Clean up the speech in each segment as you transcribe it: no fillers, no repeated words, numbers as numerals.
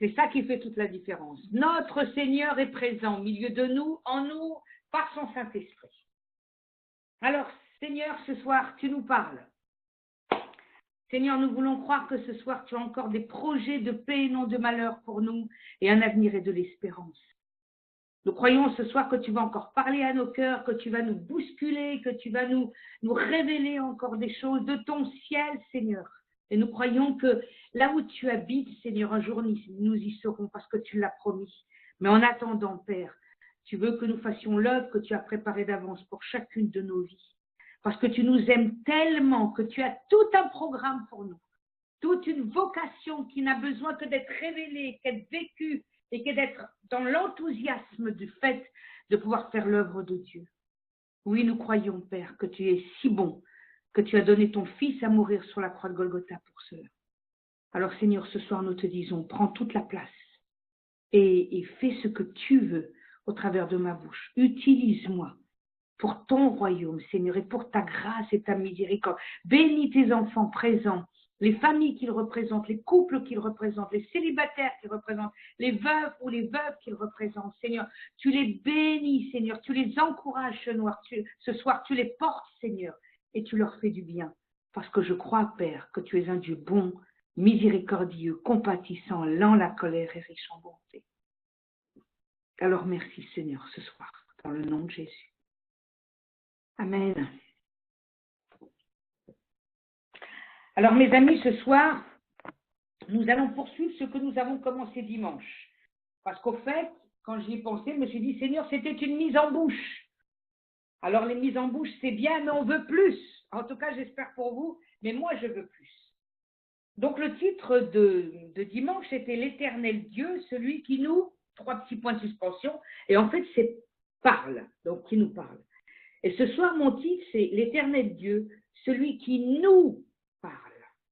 C'est ça qui fait toute la différence. Notre Seigneur est présent au milieu de nous, en nous, par son Saint-Esprit. Alors, Seigneur, ce soir, tu nous parles. Seigneur, nous voulons croire que ce soir, tu as encore des projets de paix et non de malheur pour nous et un avenir et de l'espérance. Nous croyons ce soir que tu vas encore parler à nos cœurs, que tu vas nous bousculer, que tu vas nous révéler encore des choses de ton ciel, Seigneur. Et nous croyons que là où tu habites, Seigneur, un jour nous y serons parce que tu l'as promis. Mais en attendant, Père, tu veux que nous fassions l'œuvre que tu as préparée d'avance pour chacune de nos vies. Parce que tu nous aimes tellement que tu as tout un programme pour nous. Toute une vocation qui n'a besoin que d'être révélée, qu'être vécue et que d'être dans l'enthousiasme du fait de pouvoir faire l'œuvre de Dieu. Oui, nous croyons, Père, que tu es si bon, que tu as donné ton Fils à mourir sur la croix de Golgotha pour cela. Alors, Seigneur, ce soir, nous te disons, prends toute la place et fais ce que tu veux au travers de ma bouche. Utilise-moi pour ton royaume, Seigneur, et pour ta grâce et ta miséricorde. Bénis tes enfants présents, les familles qu'ils représentent, les couples qu'ils représentent, les célibataires qu'ils représentent, les veuves ou les veuves qu'ils représentent. Seigneur, tu les bénis, Seigneur, tu les encourages ce soir, tu les portes, Seigneur, et tu leur fais du bien. Parce que je crois, Père, que tu es un Dieu bon, miséricordieux, compatissant, lent à la colère et riche en bonté. Alors merci, Seigneur, ce soir, dans le nom de Jésus. Amen. Alors, mes amis, ce soir, nous allons poursuivre ce que nous avons commencé dimanche. Parce qu'au fait, quand j'y ai pensé, je me suis dit, Seigneur, c'était une mise en bouche. Alors, les mises en bouche, c'est bien, mais on veut plus. En tout cas, j'espère pour vous, mais moi, je veux plus. Donc, le titre de dimanche, c'était l'Éternel Dieu, celui qui nous, 3 petits points de suspension, et en fait, c'est parle, donc qui nous parle. Et ce soir, mon titre, c'est l'Éternel Dieu, celui qui nous parle.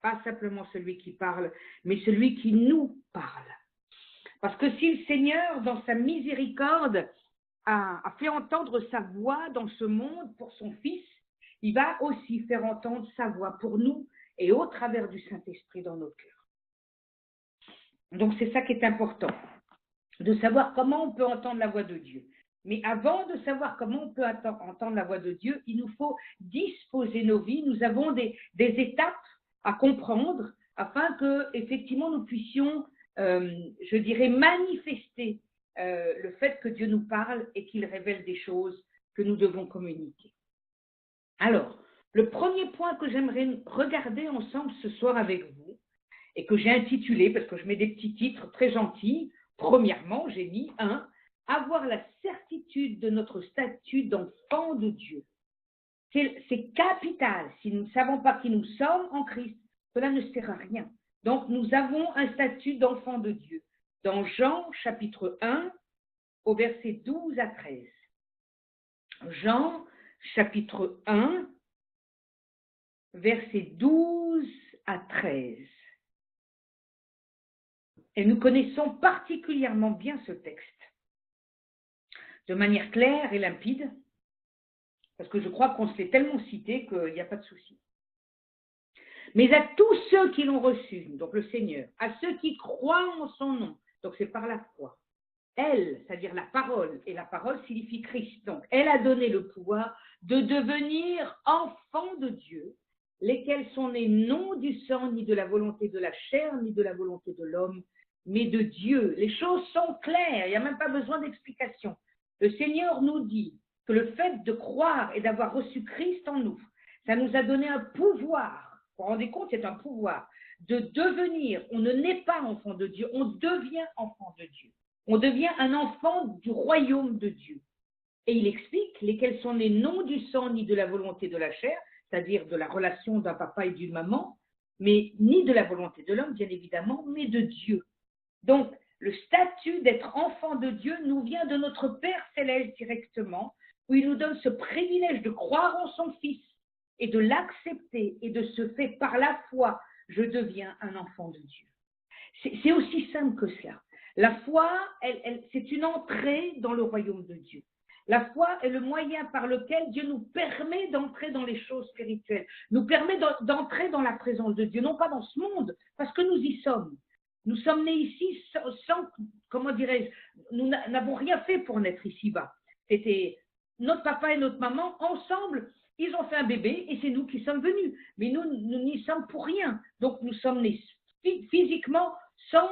Pas simplement celui qui parle, mais celui qui nous parle. Parce que si le Seigneur, dans sa miséricorde, a fait entendre sa voix dans ce monde pour son Fils, il va aussi faire entendre sa voix pour nous et au travers du Saint-Esprit dans nos cœurs. Donc c'est ça qui est important, de savoir comment on peut entendre la voix de Dieu. Mais avant de savoir comment on peut entendre la voix de Dieu, il nous faut disposer nos vies. Nous avons des étapes à comprendre afin que, effectivement, nous puissions, je dirais, manifester le fait que Dieu nous parle et qu'il révèle des choses que nous devons communiquer. Alors, le premier point que j'aimerais regarder ensemble ce soir avec vous et que j'ai intitulé, parce que je mets des petits titres très gentils, premièrement, j'ai mis avoir la certitude de notre statut d'enfant de Dieu. C'est capital. Si nous ne savons pas qui nous sommes en Christ, cela ne sert à rien. Donc, nous avons un statut d'enfant de Dieu. Dans Jean, chapitre 1, au verset 12 à 13. Jean, chapitre 1, verset 12 à 13. Et nous connaissons particulièrement bien ce texte, de manière claire et limpide, parce que je crois qu'on se l'est tellement cité qu'il n'y a pas de souci. Mais à tous ceux qui l'ont reçu, donc le Seigneur, à ceux qui croient en son nom, donc c'est par la foi, elle, c'est-à-dire la parole, et la parole signifie Christ, donc elle a donné le pouvoir de devenir enfants de Dieu, lesquels sont nés non du sang, ni de la volonté de la chair, ni de la volonté de l'homme, mais de Dieu. Les choses sont claires, il n'y a même pas besoin d'explication. Le Seigneur nous dit que le fait de croire et d'avoir reçu Christ en nous, ça nous a donné un pouvoir, vous vous rendez compte, c'est un pouvoir, de devenir, on ne naît pas enfant de Dieu, on devient enfant de Dieu. On devient un enfant du royaume de Dieu. Et il explique lesquels sont nés non du sang ni de la volonté de la chair, c'est-à-dire de la relation d'un papa et d'une maman, mais ni de la volonté de l'homme, bien évidemment, mais de Dieu. Donc, le statut d'être enfant de Dieu nous vient de notre Père céleste directement, où il nous donne ce privilège de croire en son Fils et de l'accepter et de se faire par la foi, je deviens un enfant de Dieu. C'est aussi simple que cela. La foi, c'est une entrée dans le royaume de Dieu. La foi est le moyen par lequel Dieu nous permet d'entrer dans les choses spirituelles, nous permet d'entrer dans la présence de Dieu, non pas dans ce monde, parce que nous y sommes, Nous sommes nés ici sans comment dirais-je, nous n'avons rien fait pour naître ici-bas. C'était notre papa et notre maman, ensemble, ils ont fait un bébé et c'est nous qui sommes venus. Mais nous n'y sommes pour rien. Donc nous sommes nés physiquement sans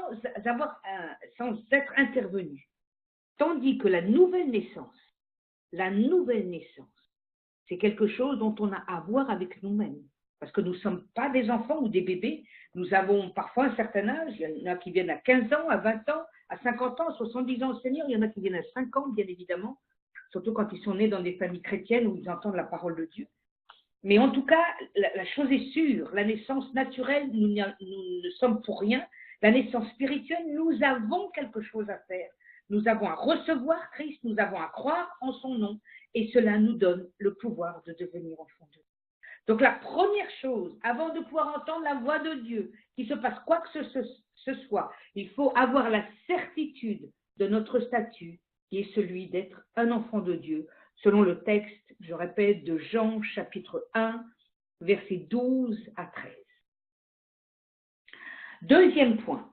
être intervenus. Tandis que la nouvelle naissance, c'est quelque chose dont on a à voir avec nous-mêmes. Parce que nous ne sommes pas des enfants ou des bébés. Nous avons parfois un certain âge. Il y en a qui viennent à 15 ans, à 20 ans, à 50 ans, à 70 ans au Seigneur. Il y en a qui viennent à 5 ans, bien évidemment. Surtout quand ils sont nés dans des familles chrétiennes où ils entendent la parole de Dieu. Mais en tout cas, la chose est sûre. La naissance naturelle, nous ne sommes pour rien. La naissance spirituelle, nous avons quelque chose à faire. Nous avons à recevoir Christ, nous avons à croire en son nom. Et cela nous donne le pouvoir de devenir enfants de Dieu. Donc la première chose, avant de pouvoir entendre la voix de Dieu, qu'il se passe quoi que ce soit, il faut avoir la certitude de notre statut, qui est celui d'être un enfant de Dieu, selon le texte, je répète, de Jean chapitre 1, versets 12 à 13. Deuxième point,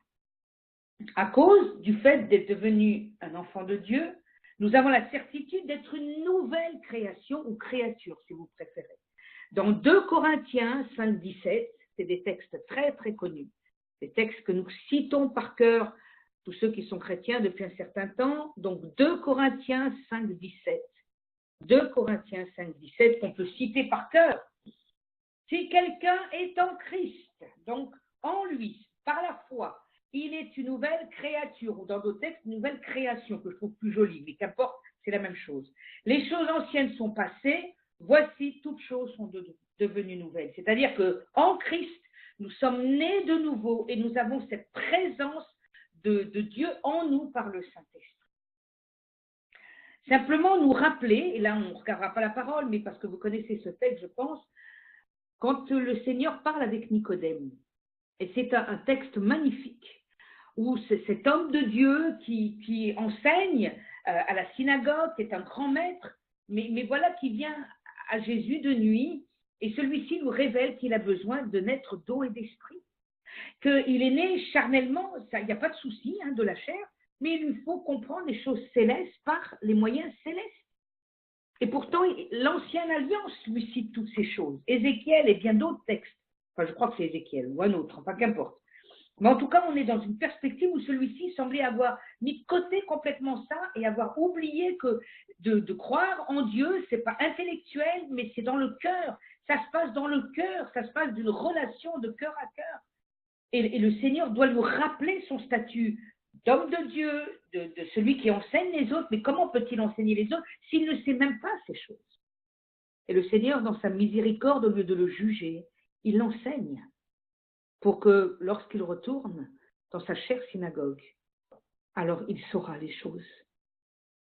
à cause du fait d'être devenu un enfant de Dieu, nous avons la certitude d'être une nouvelle création ou créature, si vous préférez. Dans 2 Corinthiens 5, 17, c'est des textes très très connus, des textes que nous citons par cœur, tous ceux qui sont chrétiens depuis un certain temps. Donc 2 Corinthiens 5, 17. 2 Corinthiens 5, 17 qu'on peut citer par cœur. Si quelqu'un est en Christ, donc en lui, par la foi, il est une nouvelle créature, ou dans d'autres textes, une nouvelle création, que je trouve plus jolie, mais qu'importe, c'est la même chose. Les choses anciennes sont passées, voici, toutes choses sont devenues nouvelles. C'est-à-dire qu'en Christ, nous sommes nés de nouveau et nous avons cette présence de Dieu en nous par le Saint-Esprit. Simplement nous rappeler, et là on ne regardera pas la parole, mais parce que vous connaissez ce texte, je pense, quand le Seigneur parle avec Nicodème, et c'est un texte magnifique, où c'est cet homme de Dieu qui enseigne à la synagogue, qui est un grand maître, mais voilà qui vient à Jésus de nuit, et celui-ci nous révèle qu'il a besoin de naître d'eau et d'esprit. Qu'il est né charnellement, il n'y a pas de souci de la chair, mais il lui faut comprendre les choses célestes par les moyens célestes. Et pourtant, l'Ancienne Alliance lui cite toutes ces choses. Ézéchiel et bien d'autres textes. Enfin, je crois que c'est Ézéchiel ou un autre, enfin qu'importe. Mais en tout cas, on est dans une perspective où celui-ci semblait avoir mis de côté complètement ça et avoir oublié que de croire en Dieu, c'est pas intellectuel, mais c'est dans le cœur. Ça se passe dans le cœur, ça se passe d'une relation de cœur à cœur. Et le Seigneur doit nous rappeler son statut d'homme de Dieu, de celui qui enseigne les autres. Mais comment peut-il enseigner les autres s'il ne sait même pas ces choses? Et le Seigneur, dans sa miséricorde, au lieu de le juger, il l'enseigne pour que lorsqu'il retourne dans sa chère synagogue, alors il saura les choses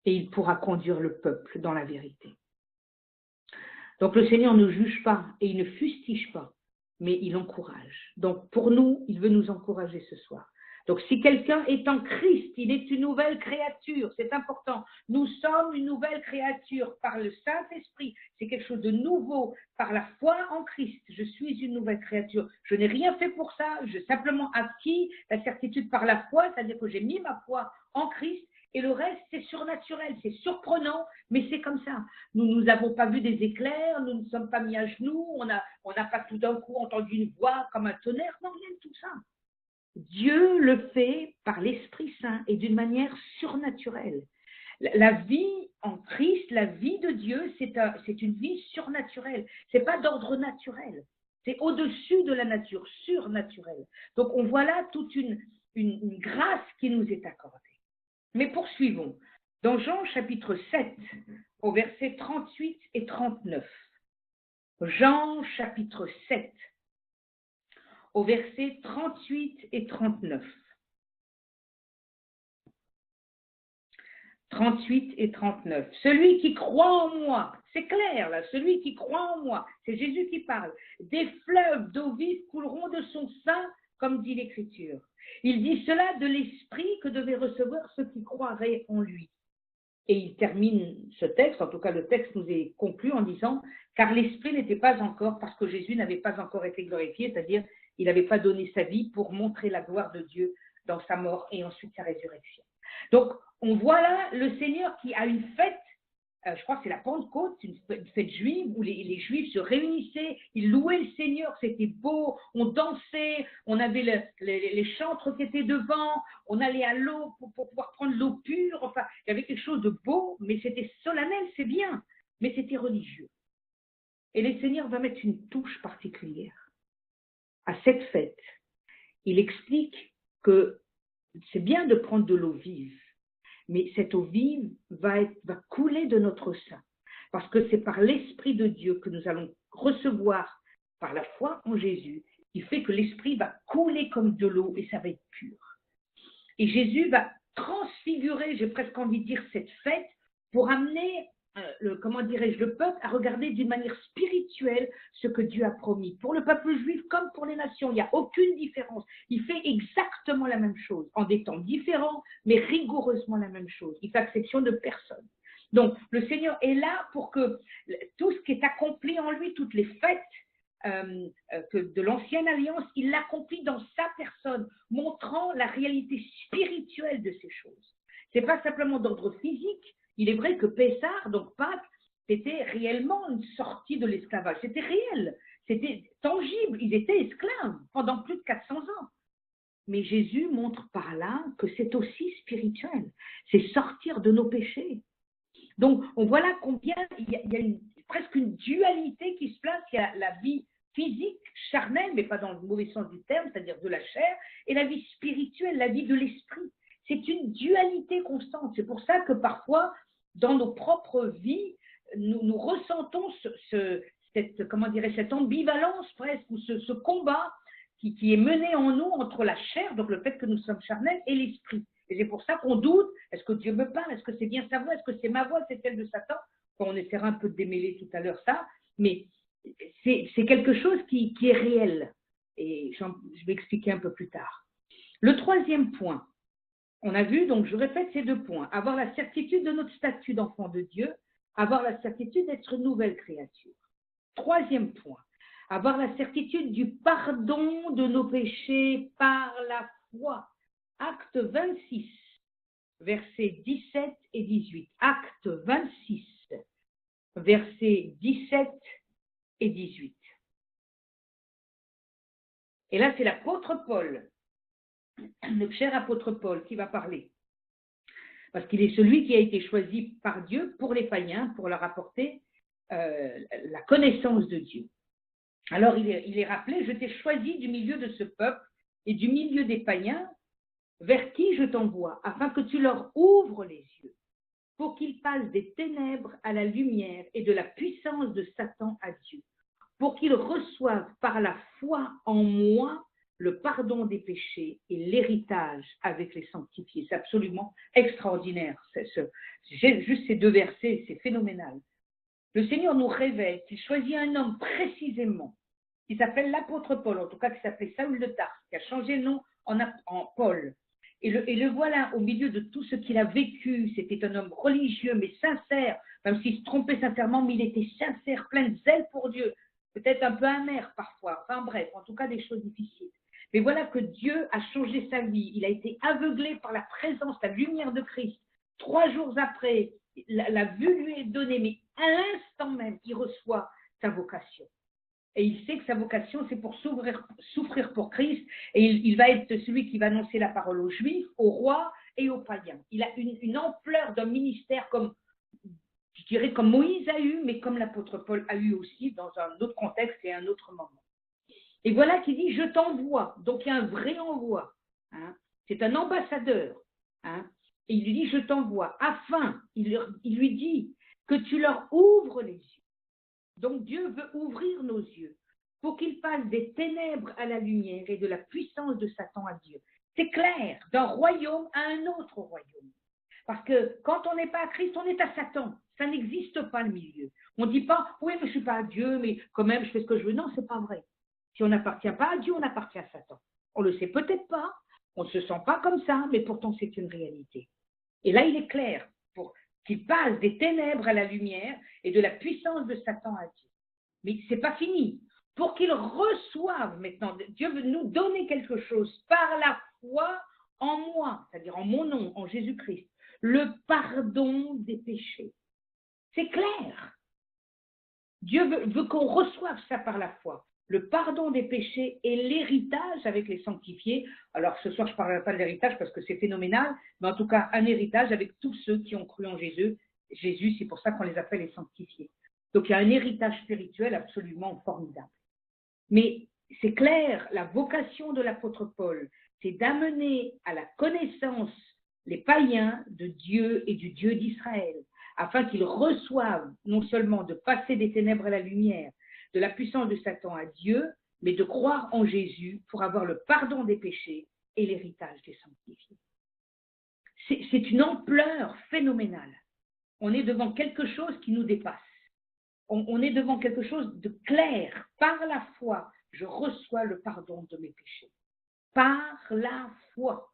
et il pourra conduire le peuple dans la vérité. Donc le Seigneur ne juge pas et il ne fustige pas, mais il encourage. Donc pour nous, il veut nous encourager ce soir. Donc si quelqu'un est en Christ, il est une nouvelle créature, c'est important. Nous sommes une nouvelle créature par le Saint-Esprit, c'est quelque chose de nouveau par la foi en Christ. Je suis une nouvelle créature, je n'ai rien fait pour ça, j'ai simplement acquis la certitude par la foi, c'est-à-dire que j'ai mis ma foi en Christ. Et le reste, c'est surnaturel, c'est surprenant, mais c'est comme ça. Nous n'avons pas vu des éclairs, nous ne sommes pas mis à genoux, on n'a pas tout d'un coup entendu une voix comme un tonnerre, non, rien de tout ça. Dieu le fait par l'Esprit Saint et d'une manière surnaturelle. La vie en Christ, la vie de Dieu, c'est une vie surnaturelle. Ce n'est pas d'ordre naturel. C'est au-dessus de la nature, surnaturelle. Donc on voit là toute une grâce qui nous est accordée. Mais poursuivons. Dans Jean chapitre 7, au verset 38 et 39. Jean chapitre 7, au verset 38 et 39. 38 et 39. Celui qui croit en moi, c'est clair là, celui qui croit en moi, c'est Jésus qui parle. Des fleuves d'eau vive couleront de son sein, comme dit l'Écriture. Il dit cela de l'esprit que devaient recevoir ceux qui croiraient en lui. Et il termine ce texte, en tout cas le texte nous est conclu en disant « Car l'esprit n'était pas encore, parce que Jésus n'avait pas encore été glorifié, c'est-à-dire il n'avait pas donné sa vie pour montrer la gloire de Dieu dans sa mort et ensuite sa résurrection. Donc, on voit là le Seigneur qui a une fête, je crois que c'est la Pentecôte, une fête juive où les Juifs se réunissaient, ils louaient le Seigneur, c'était beau, on dansait, on avait les chantres qui étaient devant, on allait à l'eau pour pouvoir prendre l'eau pure, enfin, il y avait quelque chose de beau, mais c'était solennel, c'est bien, mais c'était religieux. Et le Seigneur va mettre une touche particulière à cette fête. Il explique que c'est bien de prendre de l'eau vive, mais cette eau vive va couler de notre sein, parce que c'est par l'Esprit de Dieu que nous allons recevoir par la foi en Jésus, qui fait que l'Esprit va couler comme de l'eau et ça va être pur. Et Jésus va transfigurer, j'ai presque envie de dire, cette fête pour amener le peuple à regarder d'une manière spirituelle ce que Dieu a promis. Pour le peuple juif comme pour les nations, il n'y a aucune différence. Il fait exactement la même chose, en des temps différents, mais rigoureusement la même chose. Il fait exception de personne. Donc, le Seigneur est là pour que tout ce qui est accompli en lui, toutes les fêtes de l'ancienne alliance, il l'accomplit dans sa personne, montrant la réalité spirituelle de ces choses. Ce n'est pas simplement d'ordre physique. Il est vrai que Pessah, donc Pâques, c'était réellement une sortie de l'esclavage. C'était réel, c'était tangible. Ils étaient esclaves pendant plus de 400 ans. Mais Jésus montre par là que c'est aussi spirituel. C'est sortir de nos péchés. Donc, on voit là combien il y a presque une dualité qui se place. Il y a la vie physique, charnelle, mais pas dans le mauvais sens du terme, c'est-à-dire de la chair, et la vie spirituelle, la vie de l'esprit. C'est une dualité constante. C'est pour ça que parfois, dans nos propres vies, nous ressentons cette ambivalence presque, ou ce combat qui est mené en nous entre la chair, donc le fait que nous sommes charnels, et l'esprit. Et c'est pour ça qu'on doute, est-ce que Dieu me parle, est-ce que c'est bien sa voix, est-ce que c'est ma voix, c'est celle de Satan? On essaiera un peu de démêler tout à l'heure ça, mais c'est quelque chose qui est réel. Et je vais expliquer un peu plus tard. Le troisième point, on a vu, donc je répète ces deux points, avoir la certitude de notre statut d'enfant de Dieu, avoir la certitude d'être une nouvelle créature. Troisième point, avoir la certitude du pardon de nos péchés par la foi. Acte 26, versets 17 et 18. Acte 26, versets 17 et 18. Et là, c'est l'apôtre Paul, le cher apôtre Paul, qui va parler. Parce qu'il est celui qui a été choisi par Dieu pour les païens, pour leur apporter la connaissance de Dieu. Alors, il est rappelé, je t'ai choisi du milieu de ce peuple et du milieu des païens, vers qui je t'envoie, afin que tu leur ouvres les yeux, pour qu'ils passent des ténèbres à la lumière et de la puissance de Satan à Dieu, pour qu'ils reçoivent par la foi en moi le pardon des péchés et l'héritage avec les sanctifiés. C'est absolument extraordinaire. Juste ces deux versets, c'est phénoménal. Le Seigneur nous révèle qu'il choisit un homme précisément, qui s'appelle l'apôtre Paul, en tout cas qui s'appelait Saül de Tarse, qui a changé le nom en Paul. Et le voilà au milieu de tout ce qu'il a vécu. C'était un homme religieux, mais sincère, même s'il se trompait sincèrement, mais il était sincère, plein de zèle pour Dieu. Peut-être un peu amer parfois, enfin bref, en tout cas des choses difficiles. Mais voilà que Dieu a changé sa vie. Il a été aveuglé par la présence, la lumière de Christ. 3 jours après, la vue lui est donnée, mais à l'instant même, il reçoit sa vocation. Et il sait que sa vocation, c'est pour souffrir pour Christ. Et il va être celui qui va annoncer la parole aux Juifs, aux rois et aux païens. Il a une ampleur d'un ministère comme, je dirais, comme Moïse a eu, mais comme l'apôtre Paul a eu aussi dans un autre contexte et un autre moment. Et voilà qu'il dit, je t'envoie. Donc il y a un vrai envoi. Hein. C'est un ambassadeur. Hein. Et il lui dit, je t'envoie, afin, il lui dit, que tu leur ouvres les yeux. Donc Dieu veut ouvrir nos yeux pour qu'ils passent des ténèbres à la lumière et de la puissance de Satan à Dieu. C'est clair, d'un royaume à un autre royaume. Parce que quand on n'est pas à Christ, on est à Satan. Ça n'existe pas le milieu. On ne dit pas, oui, mais je ne suis pas à Dieu, mais quand même, je fais ce que je veux. Non, ce n'est pas vrai. Si on n'appartient pas à Dieu, on appartient à Satan. On ne le sait peut-être pas, on ne se sent pas comme ça, mais pourtant c'est une réalité. Et là, il est clair, pour qu'il passe des ténèbres à la lumière et de la puissance de Satan à Dieu. Mais ce n'est pas fini. Pour qu'ils reçoivent maintenant, Dieu veut nous donner quelque chose par la foi en moi, c'est-à-dire en mon nom, en Jésus-Christ, le pardon des péchés. C'est clair. Dieu veut qu'on reçoive ça par la foi. Le pardon des péchés et l'héritage avec les sanctifiés. Alors ce soir, je ne parlerai pas de l'héritage parce que c'est phénoménal, mais en tout cas, un héritage avec tous ceux qui ont cru en Jésus. Jésus, c'est pour ça qu'on les appelle les sanctifiés. Donc il y a un héritage spirituel absolument formidable. Mais c'est clair, la vocation de l'apôtre Paul, c'est d'amener à la connaissance les païens de Dieu et du Dieu d'Israël, afin qu'ils reçoivent non seulement de passer des ténèbres à la lumière, de la puissance de Satan à Dieu, mais de croire en Jésus pour avoir le pardon des péchés et l'héritage des sanctifiés. C'est une ampleur phénoménale. On est devant quelque chose qui nous dépasse. On est devant quelque chose de clair. Par la foi, je reçois le pardon de mes péchés. Par la foi.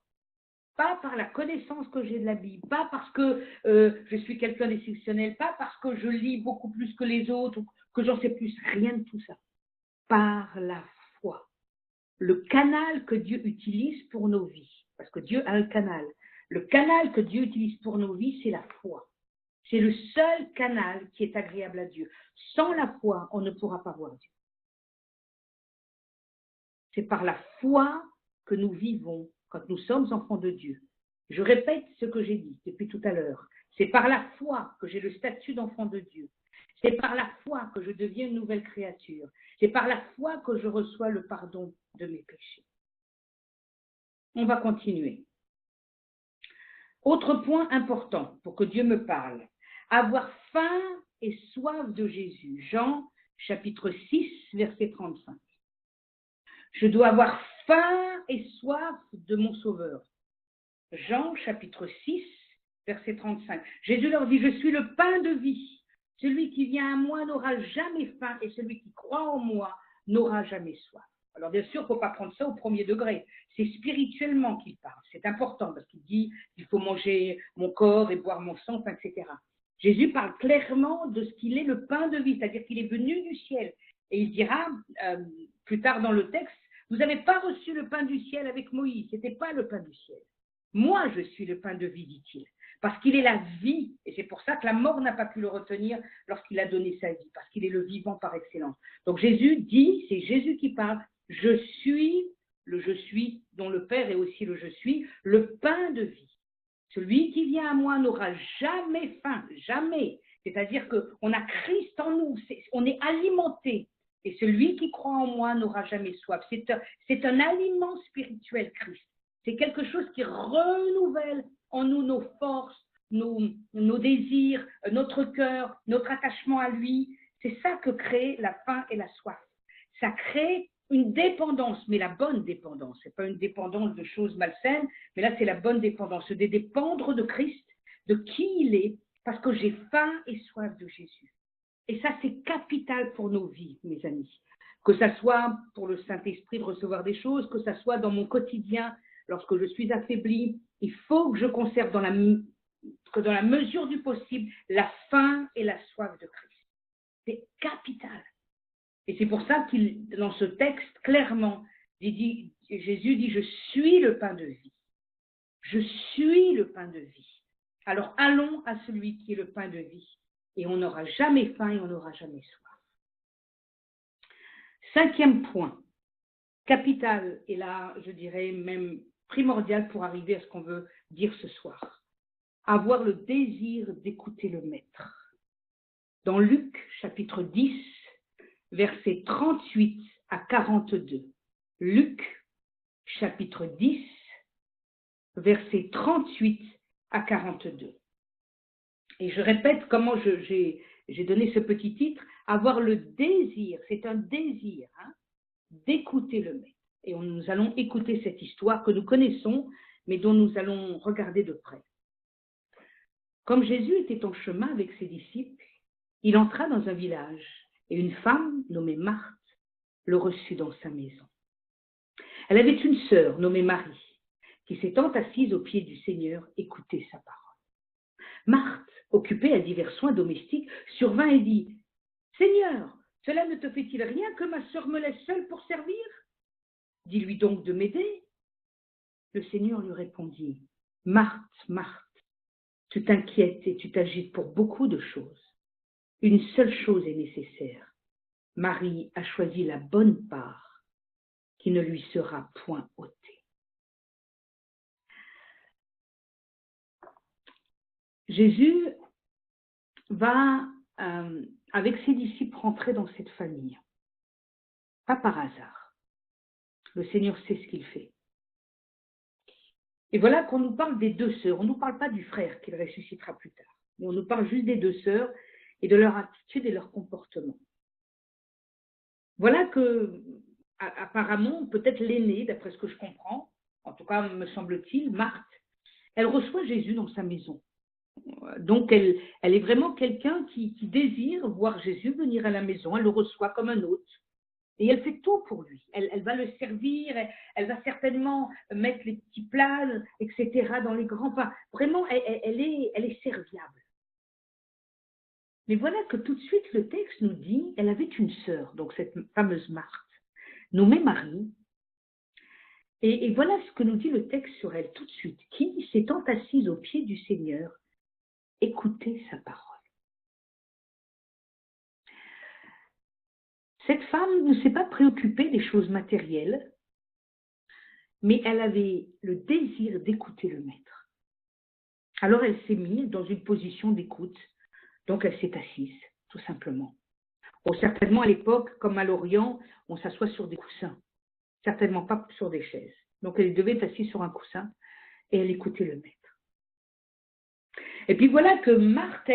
Pas par la connaissance que j'ai de la Bible, pas parce que je suis quelqu'un d'exceptionnel, pas parce que je lis beaucoup plus que les autres, ou que j'en sais plus, rien de tout ça. Par la foi. Le canal que Dieu utilise pour nos vies, parce que Dieu a un canal. Le canal que Dieu utilise pour nos vies, c'est la foi. C'est le seul canal qui est agréable à Dieu. Sans la foi, on ne pourra pas voir Dieu. C'est par la foi que nous vivons quand nous sommes enfants de Dieu. Je répète ce que j'ai dit depuis tout à l'heure. C'est par la foi que j'ai le statut d'enfant de Dieu. C'est par la foi que je deviens une nouvelle créature. C'est par la foi que je reçois le pardon de mes péchés. On va continuer. Autre point important pour que Dieu me parle. Avoir faim et soif de Jésus. Jean chapitre 6, verset 35. Je dois avoir faim et soif de mon Sauveur. Jean chapitre 6, verset 35. Jésus leur dit, je suis le pain de vie. Celui qui vient à moi n'aura jamais faim et celui qui croit en moi n'aura jamais soif. Alors bien sûr, il ne faut pas prendre ça au premier degré. C'est spirituellement qu'il parle. C'est important parce qu'il dit qu'il faut manger mon corps et boire mon sang, etc. Jésus parle clairement de ce qu'il est le pain de vie, c'est-à-dire qu'il est venu du ciel. Et il dira plus tard dans le texte, vous n'avez pas reçu le pain du ciel avec Moïse, ce n'était pas le pain du ciel. Moi, je suis le pain de vie, dit-il, parce qu'il est la vie. Et c'est pour ça que la mort n'a pas pu le retenir lorsqu'il a donné sa vie, parce qu'il est le vivant par excellence. Donc Jésus dit, c'est Jésus qui parle, je suis le je suis, dont le Père est aussi le je suis, le pain de vie. Celui qui vient à moi n'aura jamais faim, jamais. C'est-à-dire qu'on a Christ en nous, on est alimenté. Et celui qui croit en moi n'aura jamais soif. C'est un aliment spirituel, Christ. C'est quelque chose qui renouvelle en nous nos forces, nos désirs, notre cœur, notre attachement à lui. C'est ça que crée la faim et la soif. Ça crée une dépendance, mais la bonne dépendance. Ce n'est pas une dépendance de choses malsaines, mais là c'est la bonne dépendance. De dépendre de Christ, de qui il est, parce que j'ai faim et soif de Jésus. Et ça, c'est capital pour nos vies, mes amis. Que ça soit pour le Saint-Esprit de recevoir des choses, que ça soit dans mon quotidien, lorsque je suis affaiblie, il faut que je conserve dans la mesure du possible la faim et la soif de Christ. C'est capital. Et c'est pour ça qu'il, dans ce texte, clairement, Jésus dit, je suis le pain de vie. Je suis le pain de vie. Alors allons à celui qui est le pain de vie. Et on n'aura jamais faim et on n'aura jamais soif. 5e point, capital, et là, je dirais même primordial pour arriver à ce qu'on veut dire ce soir. Avoir le désir d'écouter le Maître. Dans Luc, chapitre 10, versets 38 à 42. Luc, chapitre 10, versets 38 à 42. Et je répète comment j'ai donné ce petit titre, avoir le désir, c'est un désir, d'écouter le Maître. Et nous allons écouter cette histoire que nous connaissons, mais dont nous allons regarder de près. Comme Jésus était en chemin avec ses disciples, il entra dans un village, et une femme nommée Marthe le reçut dans sa maison. Elle avait une sœur nommée Marie, qui s'étant assise aux pieds du Seigneur, écoutait sa parole. Marthe, occupée à divers soins domestiques, survint et dit « Seigneur, cela ne te fait-il rien que ma sœur me laisse seule pour servir? Dis-lui donc de m'aider. » Le Seigneur lui répondit, « Marthe, Marthe, tu t'inquiètes et tu t'agites pour beaucoup de choses. Une seule chose est nécessaire. Marie a choisi la bonne part qui ne lui sera point ôtée. » Jésus va, avec ses disciples, rentrer dans cette famille. Pas par hasard. Le Seigneur sait ce qu'il fait. Et voilà qu'on nous parle des deux sœurs. On ne nous parle pas du frère qu'il ressuscitera plus tard. Mais on nous parle juste des deux sœurs et de leur attitude et leur comportement. Voilà que, apparemment, peut-être l'aînée, d'après ce que je comprends, en tout cas me semble-t-il, Marthe, elle reçoit Jésus dans sa maison. Donc elle est vraiment quelqu'un qui désire voir Jésus venir à la maison. Elle le reçoit comme un hôte. Et elle fait tout pour lui. Elle va le servir, elle va certainement mettre les petits plats, etc. dans les grands pains. Vraiment, elle est serviable. Mais voilà que tout de suite, le texte nous dit, elle avait une sœur, donc cette fameuse Marthe, nommée Marie. Et voilà ce que nous dit le texte sur elle tout de suite, qui, s'étant assise aux pieds du Seigneur, écoutait sa parole. Cette femme ne s'est pas préoccupée des choses matérielles, mais elle avait le désir d'écouter le Maître. Alors elle s'est mise dans une position d'écoute, donc elle s'est assise, tout simplement. Bon, certainement à l'époque, comme à l'Orient, on s'assoit sur des coussins, certainement pas sur des chaises. Donc elle devait être assise sur un coussin et elle écoutait le Maître. Et puis voilà que Marthe,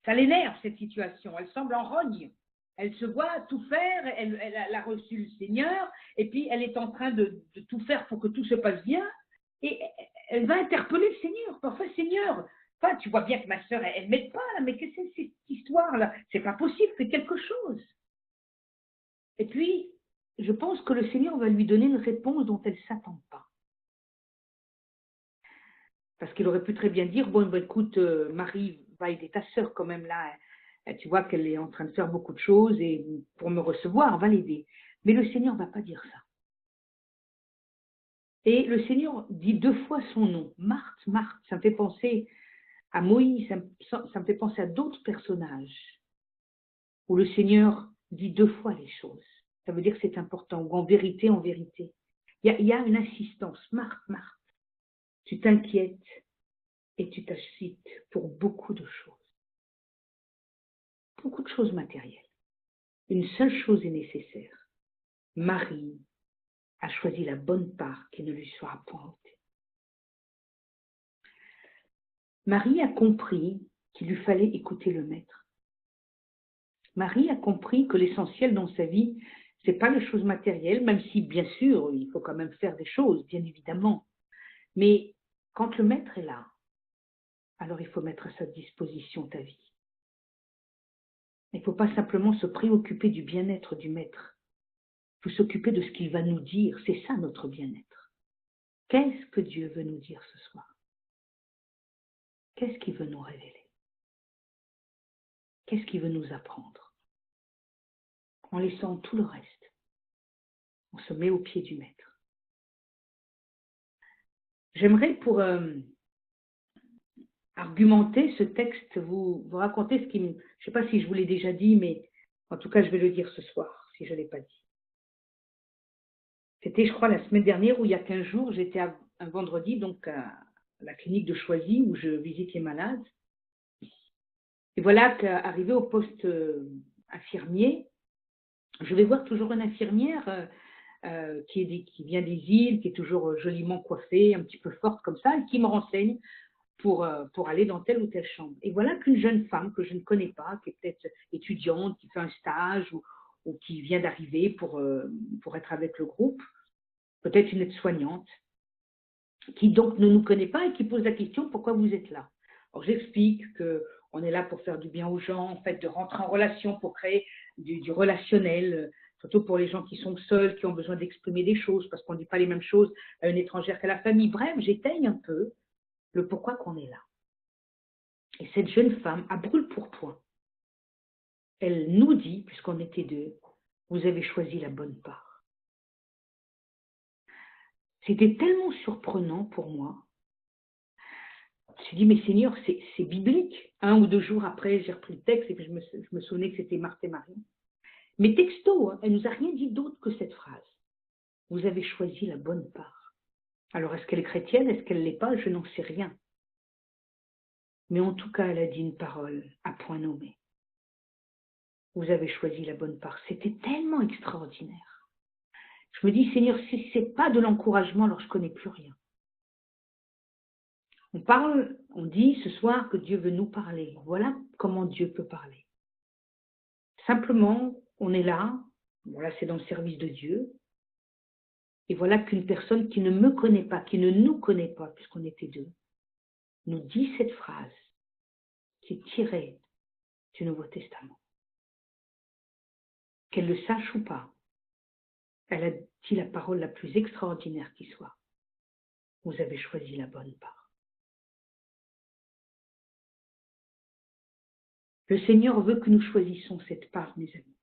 ça l'énerve cette situation, elle semble en rogne. Elle se voit tout faire, elle a reçu le Seigneur, et puis elle est en train de tout faire pour que tout se passe bien, et elle va interpeller le Seigneur. Parfois, Seigneur, enfin, tu vois bien que ma sœur, elle ne m'aide pas, là, mais qu'est-ce que c'est cette histoire-là? C'est pas possible, fais quelque chose. Et puis, je pense que le Seigneur va lui donner une réponse dont elle ne s'attend pas. Parce qu'il aurait pu très bien dire, bon écoute, Marie, va aider ta sœur quand même là. Tu vois qu'elle est en train de faire beaucoup de choses et pour me recevoir, va l'aider. Mais le Seigneur ne va pas dire ça. Et le Seigneur dit 2 fois son nom, Marthe, Marthe. Ça me fait penser à Moïse, ça me fait penser à d'autres personnages où le Seigneur dit 2 fois les choses. Ça veut dire que c'est important, ou en vérité, en vérité. Il y a une insistance, Marthe, Marthe. Tu t'inquiètes et tu t'agites pour beaucoup de choses. Beaucoup de choses matérielles. Une seule chose est nécessaire. Marie a choisi la bonne part qui ne lui sera point ôtée. Marie a compris qu'il lui fallait écouter le Maître. Marie a compris que l'essentiel dans sa vie, ce n'est pas les choses matérielles, même si, bien sûr, il faut quand même faire des choses, bien évidemment. Mais quand le Maître est là, alors il faut mettre à sa disposition ta vie. Il ne faut pas simplement se préoccuper du bien-être du Maître. Il faut s'occuper de ce qu'il va nous dire. C'est ça notre bien-être. Qu'est-ce que Dieu veut nous dire ce soir? Qu'est-ce qu'il veut nous révéler? Qu'est-ce qu'il veut nous apprendre? En laissant tout le reste, on se met au pied du Maître. J'aimerais pour argumenter ce texte, vous raconter ce qui me... Je ne sais pas si je vous l'ai déjà dit, mais en tout cas, je vais le dire ce soir, si je ne l'ai pas dit. C'était, je crois, la semaine dernière où il y a 15 jours, j'étais un vendredi donc à la clinique de Choisy où je visite les malades. Et voilà qu'arrivé au poste infirmier, je vais voir toujours une infirmière qui vient des îles, qui est toujours joliment coiffée, un petit peu forte comme ça, et qui me renseigne pour aller dans telle ou telle chambre. Et voilà qu'une jeune femme que je ne connais pas, qui est peut-être étudiante, qui fait un stage ou qui vient d'arriver pour être avec le groupe, peut-être une aide-soignante, qui donc ne nous connaît pas et qui pose la question « Pourquoi vous êtes là ?» Alors j'explique qu'on est là pour faire du bien aux gens, en fait, de rentrer en relation pour créer du relationnel, surtout pour les gens qui sont seuls, qui ont besoin d'exprimer des choses, parce qu'on ne dit pas les mêmes choses à une étrangère qu'à la famille. Bref, j'éteigne un peu le pourquoi qu'on est là. Et cette jeune femme, à brûle-pourpoint, elle nous dit, puisqu'on était 2, vous avez choisi la bonne part. C'était tellement surprenant pour moi. Je me suis dit, mais Seigneur, c'est biblique. 1 ou 2 jours après, j'ai repris le texte et puis je me souvenais que c'était Marthe et Marie. Mais texto, elle nous a rien dit d'autre que cette phrase. Vous avez choisi la bonne part. Alors, est-ce qu'elle est chrétienne? Est-ce qu'elle ne l'est pas? Je n'en sais rien. Mais en tout cas, elle a dit une parole à point nommé. Vous avez choisi la bonne part. C'était tellement extraordinaire. Je me dis, Seigneur, si ce n'est pas de l'encouragement, alors je ne connais plus rien. On dit ce soir que Dieu veut nous parler. Voilà comment Dieu peut parler. Simplement, on est là, voilà, c'est dans le service de Dieu, et voilà qu'une personne qui ne me connaît pas, qui ne nous connaît pas, puisqu'on était deux, nous dit cette phrase qui est tirée du Nouveau Testament. Qu'elle le sache ou pas, elle a dit la parole la plus extraordinaire qui soit. Vous avez choisi la bonne part. Le Seigneur veut que nous choisissions cette part, mes amis.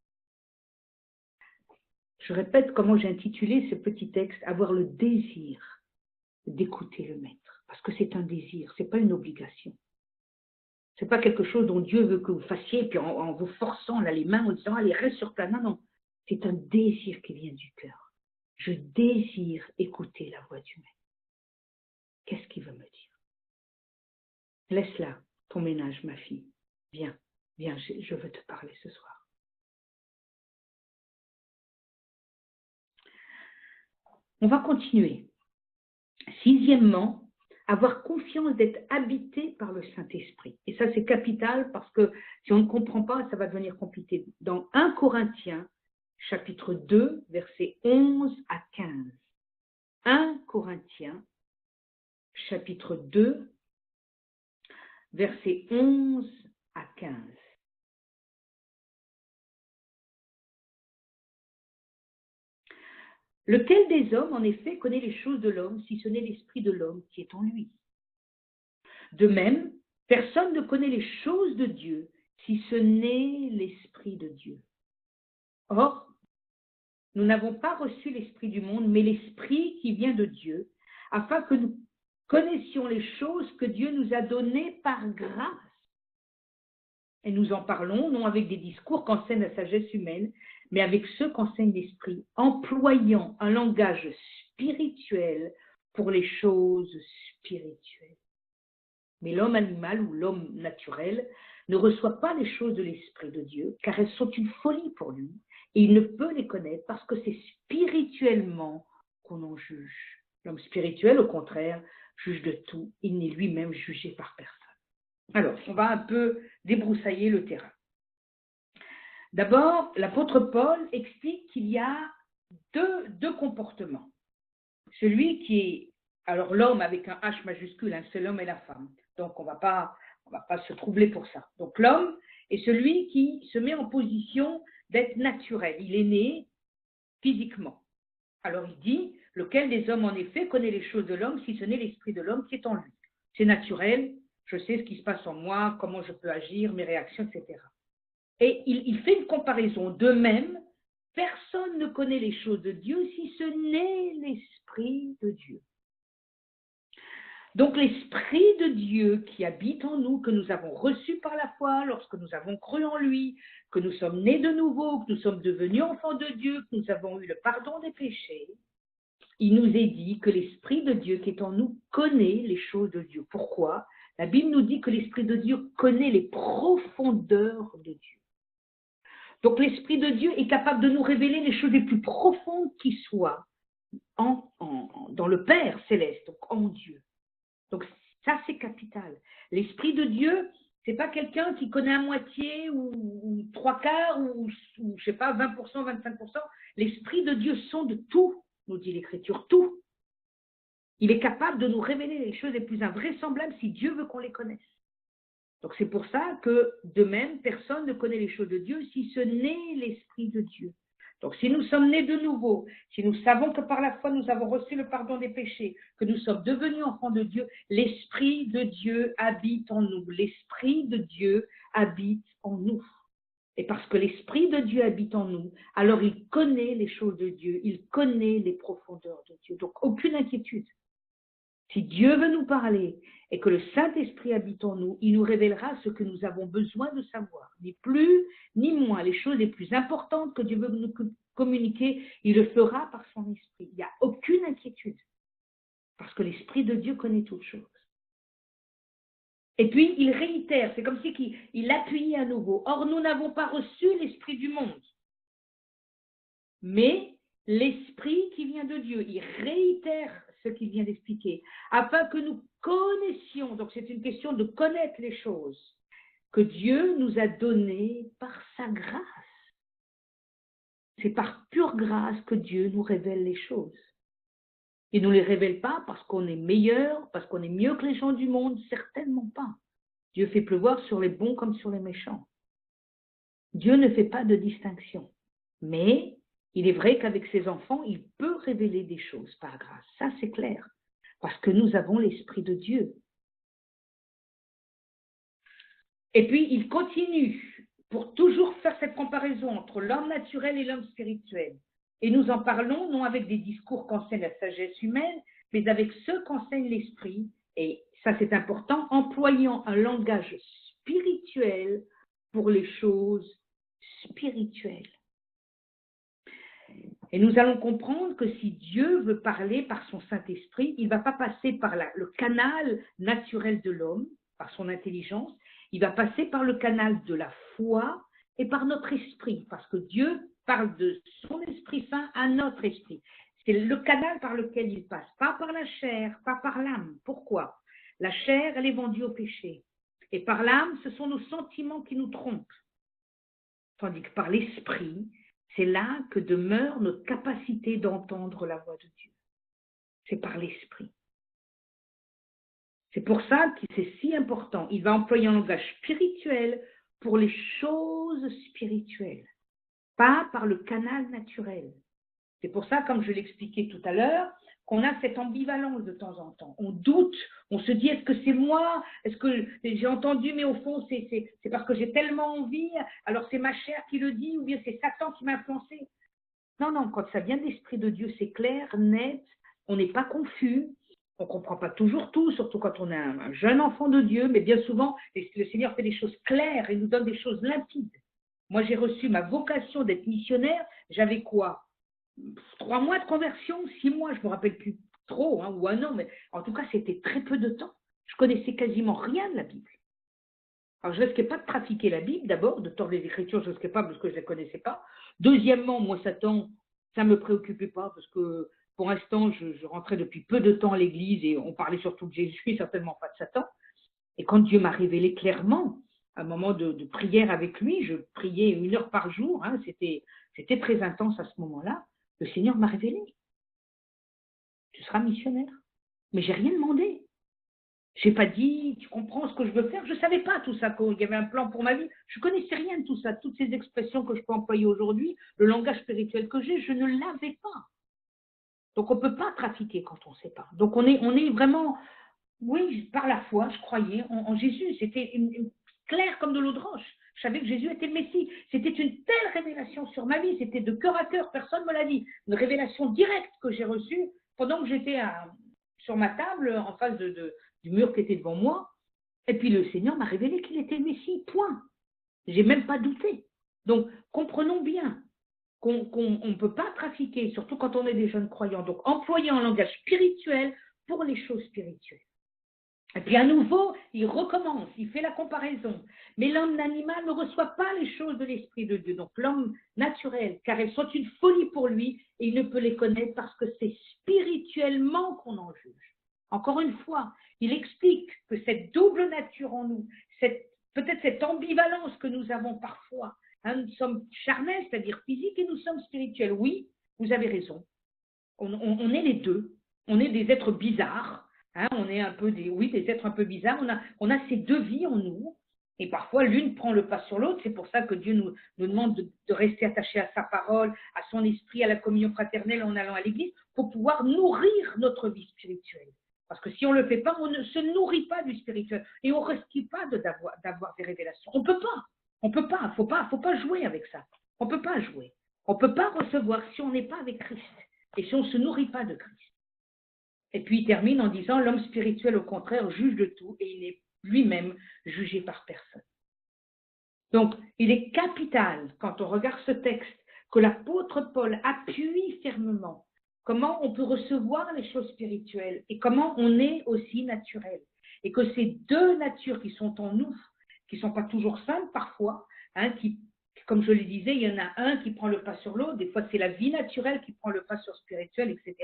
Je répète comment j'ai intitulé ce petit texte, avoir le désir d'écouter le Maître. Parce que c'est un désir, ce n'est pas une obligation. Ce n'est pas quelque chose dont Dieu veut que vous fassiez, puis en vous forçant là, les mains, en disant, allez, reste sur place. Non, non, c'est un désir qui vient du cœur. Je désire écouter la voix du Maître. Qu'est-ce qu'il veut me dire? Laisse là ton ménage, ma fille. Viens, viens, je veux te parler ce soir. On va continuer. Sixièmement, avoir confiance d'être habité par le Saint-Esprit. Et ça, c'est capital parce que si on ne comprend pas, ça va devenir compliqué. Dans 1 Corinthiens, chapitre 2, versets 11 à 15. 1 Corinthiens, chapitre 2, versets 11 à 15. Lequel des hommes, en effet, connaît les choses de l'homme, si ce n'est l'esprit de l'homme qui est en lui? De même, personne ne connaît les choses de Dieu, si ce n'est l'esprit de Dieu. Or, nous n'avons pas reçu l'esprit du monde, mais l'esprit qui vient de Dieu, afin que nous connaissions les choses que Dieu nous a données par grâce. Et nous en parlons, non avec des discours qu'enseigne la sagesse humaine, mais avec ceux qu'enseigne l'esprit, employant un langage spirituel pour les choses spirituelles. Mais l'homme animal ou l'homme naturel ne reçoit pas les choses de l'esprit de Dieu, car elles sont une folie pour lui, et il ne peut les connaître parce que c'est spirituellement qu'on en juge. L'homme spirituel, au contraire, juge de tout, il n'est lui-même jugé par personne. Alors, on va un peu débroussailler le terrain. D'abord, l'apôtre Paul explique qu'il y a deux comportements. Celui qui est, alors l'homme avec un H majuscule, hein, c'est l'homme et la femme. Donc, on ne va pas se troubler pour ça. Donc, l'homme est celui qui se met en position d'être naturel. Il est né physiquement. Alors, il dit, lequel des hommes, en effet, connaît les choses de l'homme, si ce n'est l'esprit de l'homme qui est en lui. C'est naturel, je sais ce qui se passe en moi, comment je peux agir, mes réactions, etc. Et il fait une comparaison. De même, personne ne connaît les choses de Dieu si ce n'est l'Esprit de Dieu. Donc l'Esprit de Dieu qui habite en nous, que nous avons reçu par la foi lorsque nous avons cru en lui, que nous sommes nés de nouveau, que nous sommes devenus enfants de Dieu, que nous avons eu le pardon des péchés, il nous est dit que l'Esprit de Dieu qui est en nous connaît les choses de Dieu. Pourquoi? La Bible nous dit que l'Esprit de Dieu connaît les profondeurs de Dieu. Donc l'Esprit de Dieu est capable de nous révéler les choses les plus profondes qui soient dans le Père céleste, donc en Dieu. Donc ça c'est capital. L'Esprit de Dieu, c'est pas quelqu'un qui connaît à moitié ou trois quarts ou je sais pas 20%, 25%. L'Esprit de Dieu sonde tout, nous dit l'Écriture, tout. Il est capable de nous révéler les choses les plus invraisemblables si Dieu veut qu'on les connaisse. Donc c'est pour ça que, de même, personne ne connaît les choses de Dieu si ce n'est l'Esprit de Dieu. Donc si nous sommes nés de nouveau, si nous savons que par la foi nous avons reçu le pardon des péchés, que nous sommes devenus enfants de Dieu, l'Esprit de Dieu habite en nous. L'Esprit de Dieu habite en nous. Et parce que l'Esprit de Dieu habite en nous, alors il connaît les choses de Dieu, il connaît les profondeurs de Dieu. Donc aucune inquiétude. Si Dieu veut nous parler et que le Saint-Esprit habite en nous, il nous révélera ce que nous avons besoin de savoir. Ni plus, ni moins. Les choses les plus importantes que Dieu veut nous communiquer, il le fera par son Esprit. Il n'y a aucune inquiétude. Parce que l'Esprit de Dieu connaît toutes choses. Et puis, il réitère, c'est comme si il appuyait à nouveau. Or, nous n'avons pas reçu l'Esprit du monde, mais l'Esprit qui vient de Dieu. Il réitère ce qu'il vient d'expliquer, afin que nous connaissions, donc c'est une question de connaître les choses, que Dieu nous a données par sa grâce. C'est par pure grâce que Dieu nous révèle les choses. Il ne nous les révèle pas parce qu'on est meilleur, parce qu'on est mieux que les gens du monde, certainement pas. Dieu fait pleuvoir sur les bons comme sur les méchants. Dieu ne fait pas de distinction. Mais il est vrai qu'avec ses enfants, il peut révéler des choses par grâce. Ça, c'est clair. Parce que nous avons l'Esprit de Dieu. Et puis, il continue pour toujours faire cette comparaison entre l'homme naturel et l'homme spirituel. Et nous en parlons non avec des discours qu'enseigne la sagesse humaine, mais avec ceux qu'enseigne l'Esprit. Et ça, c'est important, employant un langage spirituel pour les choses spirituelles. Et nous allons comprendre que si Dieu veut parler par son Saint-Esprit, il ne va pas passer par le canal naturel de l'homme, par son intelligence, il va passer par le canal de la foi et par notre esprit, parce que Dieu parle de son Esprit Saint à notre esprit. C'est le canal par lequel il passe, pas par la chair, pas par l'âme. Pourquoi? La chair, elle est vendue au péché. Et par l'âme, ce sont nos sentiments qui nous trompent. Tandis que par l'esprit, c'est là que demeure notre capacité d'entendre la voix de Dieu. C'est par l'esprit. C'est pour ça que c'est si important. Il va employer un langage spirituel pour les choses spirituelles, pas par le canal naturel. C'est pour ça, comme je l'expliquais tout à l'heure, qu'on a cette ambivalence de temps en temps. On doute, on se dit, est-ce que c'est moi? Est-ce que j'ai entendu, mais au fond, c'est parce que j'ai tellement envie, alors c'est ma chair qui le dit, ou bien c'est Satan qui m'a influencé? Non, non, quand ça vient de l'Esprit de Dieu, c'est clair, net, on n'est pas confus, on ne comprend pas toujours tout, surtout quand on est un jeune enfant de Dieu, mais bien souvent, le Seigneur fait des choses claires et nous donne des choses limpides. Moi, j'ai reçu ma vocation d'être missionnaire, j'avais quoi? 3 mois de conversion, 6 mois, je ne me rappelle plus trop, hein, ou un an, mais en tout cas, c'était très peu de temps. Je connaissais quasiment rien de la Bible. Alors, je ne risquais pas de trafiquer la Bible, d'abord, de tordre les Écritures, je ne risquais pas parce que je ne les connaissais pas. Deuxièmement, moi, Satan, ça ne me préoccupait pas parce que, pour l'instant, je rentrais depuis peu de temps à l'église et on parlait surtout de Jésus, certainement pas de Satan. Et quand Dieu m'a révélé clairement, à un moment de prière avec lui, je priais 1 heure par jour, hein, c'était très intense à ce moment-là, le Seigneur m'a révélé. Tu seras missionnaire. Mais je n'ai rien demandé. Je n'ai pas dit, tu comprends ce que je veux faire. Je ne savais pas tout ça, qu'il y avait un plan pour ma vie. Je ne connaissais rien de tout ça. Toutes ces expressions que je peux employer aujourd'hui, le langage spirituel que j'ai, je ne l'avais pas. Donc on ne peut pas trafiquer quand on ne sait pas. Donc on est vraiment, oui, par la foi, je croyais en Jésus. C'était clair comme de l'eau de roche. Je savais que Jésus était le Messie. C'était une telle révélation sur ma vie. C'était de cœur à cœur. Personne ne me l'a dit. Une révélation directe que j'ai reçue pendant que j'étais sur ma table en face du mur qui était devant moi. Et puis le Seigneur m'a révélé qu'il était le Messie. Point. J'ai même pas douté. Donc comprenons bien qu'on ne peut pas trafiquer, surtout quand on est des jeunes croyants. Donc employant un langage spirituel pour les choses spirituelles. Et puis à nouveau, il recommence, il fait la comparaison. Mais l'homme animal ne reçoit pas les choses de l'Esprit de Dieu. Donc l'homme naturel, car elles sont une folie pour lui et il ne peut les connaître parce que c'est spirituellement qu'on en juge. Encore une fois, il explique que cette double nature en nous, peut-être cette ambivalence que nous avons parfois, hein, nous sommes charnels, c'est-à-dire physiques, et nous sommes spirituels. Oui, vous avez raison. On est les deux. On est des êtres bizarres. Hein, on est un peu des êtres un peu bizarres. On a ces deux vies en nous. Et parfois, l'une prend le pas sur l'autre. C'est pour ça que Dieu nous demande de rester attachés à sa parole, à son esprit, à la communion fraternelle en allant à l'église, pour pouvoir nourrir notre vie spirituelle. Parce que si on ne le fait pas, on ne se nourrit pas du spirituel. Et on ne risque pas d'avoir des révélations. On ne peut pas. On peut pas, faut pas jouer avec ça. On peut pas jouer. On peut pas recevoir si on n'est pas avec Christ et si on ne se nourrit pas de Christ. Et puis il termine en disant, l'homme spirituel au contraire juge de tout et il n'est lui-même jugé par personne. Donc il est capital, quand on regarde ce texte, que l'apôtre Paul appuie fermement comment on peut recevoir les choses spirituelles et comment on est aussi naturel. Et que ces deux natures qui sont en nous, qui ne sont pas toujours simples parfois, hein, qui, comme je le disais, il y en a un qui prend le pas sur l'autre, des fois c'est la vie naturelle qui prend le pas sur le spirituel, etc.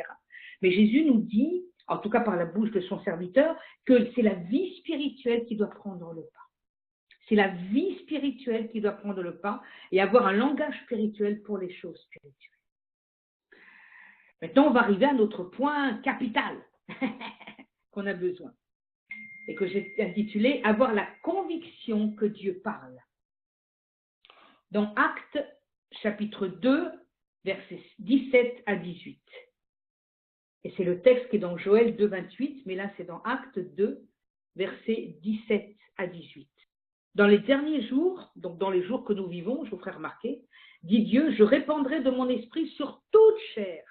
Mais Jésus nous dit, en tout cas par la bouche de son serviteur, que c'est la vie spirituelle qui doit prendre le pas. C'est la vie spirituelle qui doit prendre le pas et avoir un langage spirituel pour les choses spirituelles. Maintenant, on va arriver à notre point capital qu'on a besoin et que j'ai intitulé « Avoir la conviction que Dieu parle ». Dans Actes, chapitre 2, versets 17 à 18. Et c'est le texte qui est dans Joël 2, 28, mais là c'est dans Actes 2, versets 17 à 18. Dans les derniers jours, donc dans les jours que nous vivons, je vous ferai remarquer, dit Dieu, je répandrai de mon esprit sur toute chair.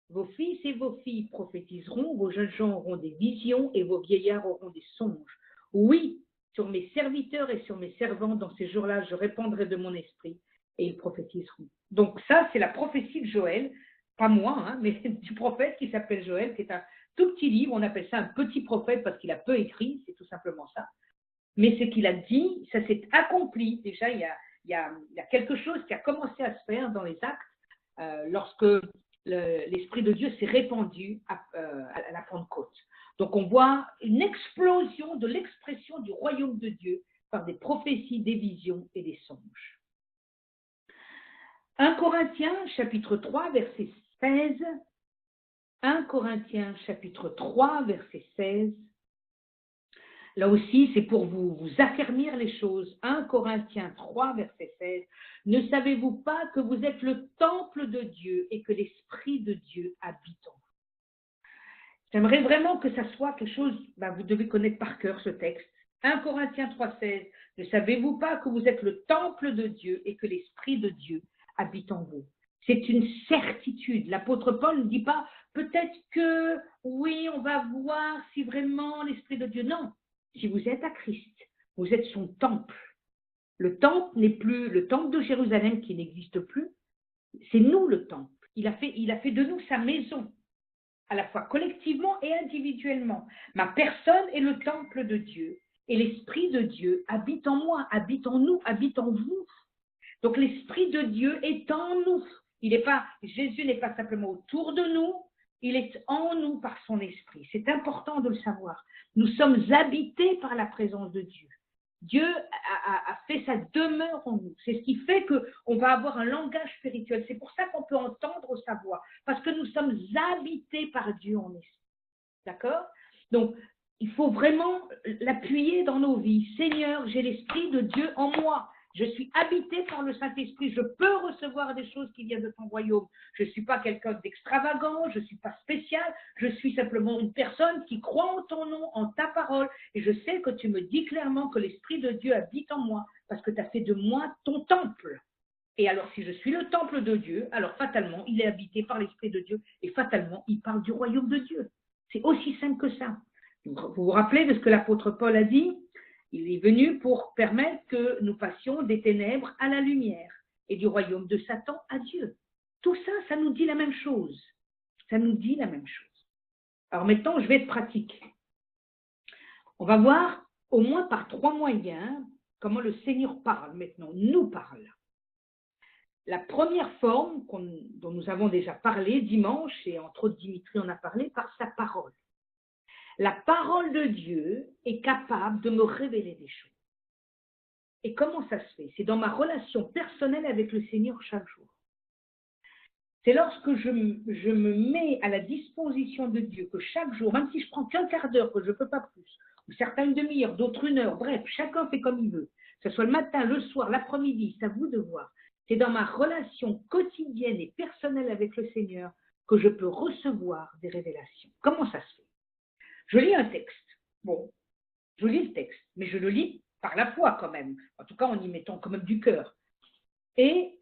Vos fils et vos filles prophétiseront, vos jeunes gens auront des visions et vos vieillards auront des songes. Oui, sur mes serviteurs et sur mes servantes, dans ces jours-là, je répandrai de mon esprit et ils prophétiseront. Donc ça, c'est la prophétie de Joël, pas moi, hein, mais du prophète qui s'appelle Joël, qui est un tout petit livre, on appelle ça un petit prophète parce qu'il a peu écrit, c'est tout simplement ça. Mais ce qu'il a dit, ça s'est accompli. Déjà, il y a quelque chose qui a commencé à se faire dans les actes lorsque l'Esprit de Dieu s'est répandu à la Pentecôte. Donc, on voit une explosion de l'expression du royaume de Dieu par des prophéties, des visions et des songes. 1 Corinthiens, chapitre 3, verset 16. 1 Corinthiens, chapitre 3, verset 16. Là aussi, c'est pour vous affermir les choses. 1 Corinthiens 3, verset 16. Ne savez-vous pas que vous êtes le temple de Dieu et que l'Esprit de Dieu habite en vous? J'aimerais vraiment que ça soit quelque chose, vous devez connaître par cœur ce texte. 1 Corinthiens 3, 16. Ne savez-vous pas que vous êtes le temple de Dieu et que l'Esprit de Dieu habite en vous? C'est une certitude. L'apôtre Paul ne dit pas, peut-être que, oui, on va voir si vraiment l'Esprit de Dieu. Non. Si vous êtes à Christ, vous êtes son temple. Le temple n'est plus le temple de Jérusalem qui n'existe plus. C'est nous le temple. Il a fait de nous sa maison, à la fois collectivement et individuellement. Ma personne est le temple de Dieu et l'Esprit de Dieu habite en moi, habite en nous, habite en vous. Donc l'Esprit de Dieu est en nous. Jésus n'est pas simplement autour de nous, il est en nous par son esprit. C'est important de le savoir. Nous sommes habités par la présence de Dieu. Dieu a fait sa demeure en nous. C'est ce qui fait qu'on va avoir un langage spirituel. C'est pour ça qu'on peut entendre sa voix. Parce que nous sommes habités par Dieu en esprit. D'accord? Donc, il faut vraiment l'appuyer dans nos vies. Seigneur, j'ai l'Esprit de Dieu en moi. Je suis habité par le Saint-Esprit. Je peux recevoir des choses qui viennent de ton royaume. Je ne suis pas quelqu'un d'extravagant. Je ne suis pas spécial. Je suis simplement une personne qui croit en ton nom, en ta parole. Et je sais que tu me dis clairement que l'Esprit de Dieu habite en moi parce que tu as fait de moi ton temple. Et alors, si je suis le temple de Dieu, alors fatalement, il est habité par l'Esprit de Dieu. Et fatalement, il parle du royaume de Dieu. C'est aussi simple que ça. Vous vous rappelez de ce que l'apôtre Paul a dit? Il est venu pour permettre que nous passions des ténèbres à la lumière et du royaume de Satan à Dieu. Tout ça, ça nous dit la même chose. Ça nous dit la même chose. Alors maintenant, je vais être pratique. On va voir au moins par 3 moyens comment le Seigneur parle maintenant, nous parle. La première forme dont nous avons déjà parlé dimanche, et entre autres Dimitri en a parlé, par sa parole. La parole de Dieu est capable de me révéler des choses. Et comment ça se fait? C'est dans ma relation personnelle avec le Seigneur chaque jour. C'est lorsque je me mets à la disposition de Dieu, que chaque jour, même si je prends qu'un quart d'heure, que je ne peux pas plus, ou certains une demi-heure, d'autres 1 heure, bref, chacun fait comme il veut, que ce soit le matin, le soir, l'après-midi, c'est à vous de voir. C'est dans ma relation quotidienne et personnelle avec le Seigneur que je peux recevoir des révélations. Comment ça se fait? Je lis un texte. Bon, je lis le texte, mais je le lis par la foi quand même. tout cas en y mettant quand même du cœur. Et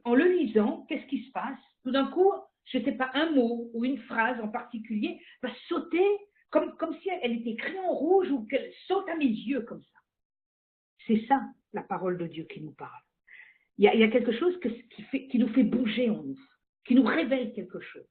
en le lisant, qu'est-ce qui se passe? Tout d'un coup, je ne sais pas, un mot ou une phrase en particulier va sauter comme si elle était écrite en rouge ou qu'elle saute à mes yeux comme ça. C'est ça, la parole de Dieu qui nous parle. Il y a quelque chose qui nous fait bouger en nous, qui nous révèle quelque chose.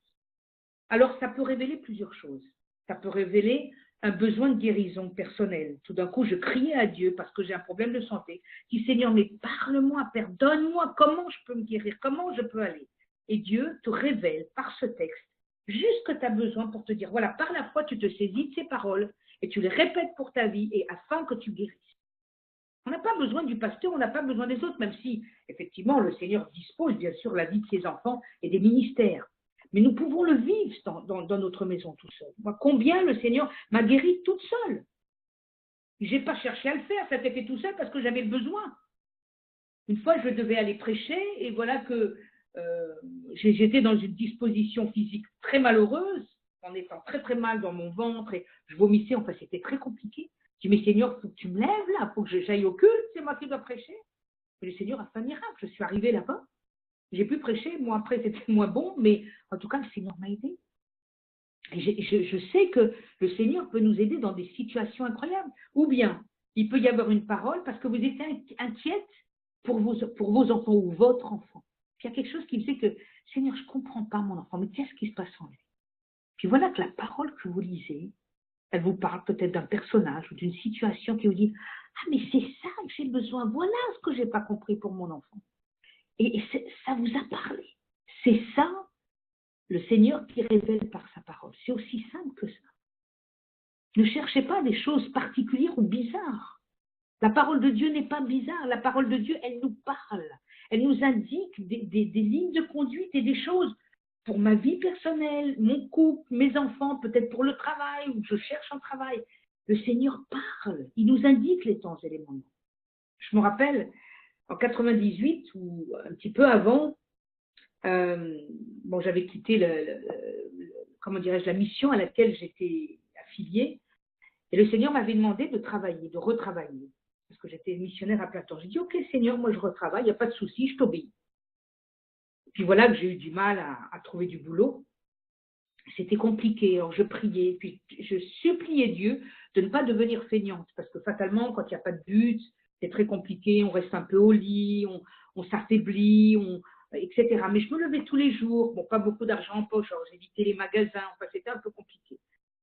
Alors, ça peut révéler plusieurs choses. Ça peut révéler un besoin de guérison personnelle. Tout d'un coup, je criais à Dieu parce que j'ai un problème de santé. Je dis, Seigneur, mais parle-moi, Père, donne-moi comment je peux me guérir, comment je peux aller. Et Dieu te révèle par ce texte juste ce que tu as besoin pour te dire, voilà, par la foi, tu te saisis de ces paroles et tu les répètes pour ta vie et afin que tu guérisses. On n'a pas besoin du pasteur, on n'a pas besoin des autres, même si, effectivement, le Seigneur dispose, bien sûr, la vie de ses enfants et des ministères. Mais nous pouvons le vivre dans notre maison tout seul. Moi, combien le Seigneur m'a guéri toute seule. Je n'ai pas cherché à le faire, ça s'est fait tout seul parce que j'avais le besoin. Une fois, je devais aller prêcher et voilà que j'étais dans une disposition physique très malheureuse, en étant très très mal dans mon ventre et je vomissais, enfin c'était très compliqué. Je dis, mais Seigneur, il faut que tu me lèves là, il faut que j'aille au culte, c'est moi qui dois prêcher. Et le Seigneur a fait un miracle, je suis arrivée là-bas. J'ai pu prêcher, moi après c'était moins bon, mais en tout cas le Seigneur m'a aidé. Et je sais que le Seigneur peut nous aider dans des situations incroyables. Ou bien, il peut y avoir une parole parce que vous êtes inquiète pour vos enfants ou votre enfant. Puis il y a quelque chose qui me fait que, Seigneur, je ne comprends pas mon enfant, mais qu'est-ce qui se passe en lui? Puis voilà que la parole que vous lisez, elle vous parle peut-être d'un personnage ou d'une situation qui vous dit, ah mais c'est ça que j'ai besoin, voilà ce que je n'ai pas compris pour mon enfant. Et ça vous a parlé. C'est ça le Seigneur qui révèle par sa parole. C'est aussi simple que ça. Ne cherchez pas des choses particulières ou bizarres. La parole de Dieu n'est pas bizarre. La parole de Dieu, elle nous parle. Elle nous indique des lignes de conduite et des choses pour ma vie personnelle, mon couple, mes enfants, peut-être pour le travail, où je cherche un travail. Le Seigneur parle. Il nous indique les temps et les moments. Je me rappelle, en 98 ou un petit peu avant, j'avais quitté la mission à laquelle j'étais affiliée. Et le Seigneur m'avait demandé de travailler, de retravailler, parce que j'étais missionnaire à plein temps. J'ai dit, ok Seigneur, moi je retravaille, il n'y a pas de souci, je t'obéis. Puis voilà que j'ai eu du mal à trouver du boulot. C'était compliqué, alors je priais, puis je suppliais Dieu de ne pas devenir feignante, parce que fatalement, quand il n'y a pas de but, c'est très compliqué, on reste un peu au lit, on s'affaiblit, etc. Mais je me levais tous les jours, bon, pas beaucoup d'argent en poche, alors j'évitais les magasins, enfin c'était un peu compliqué.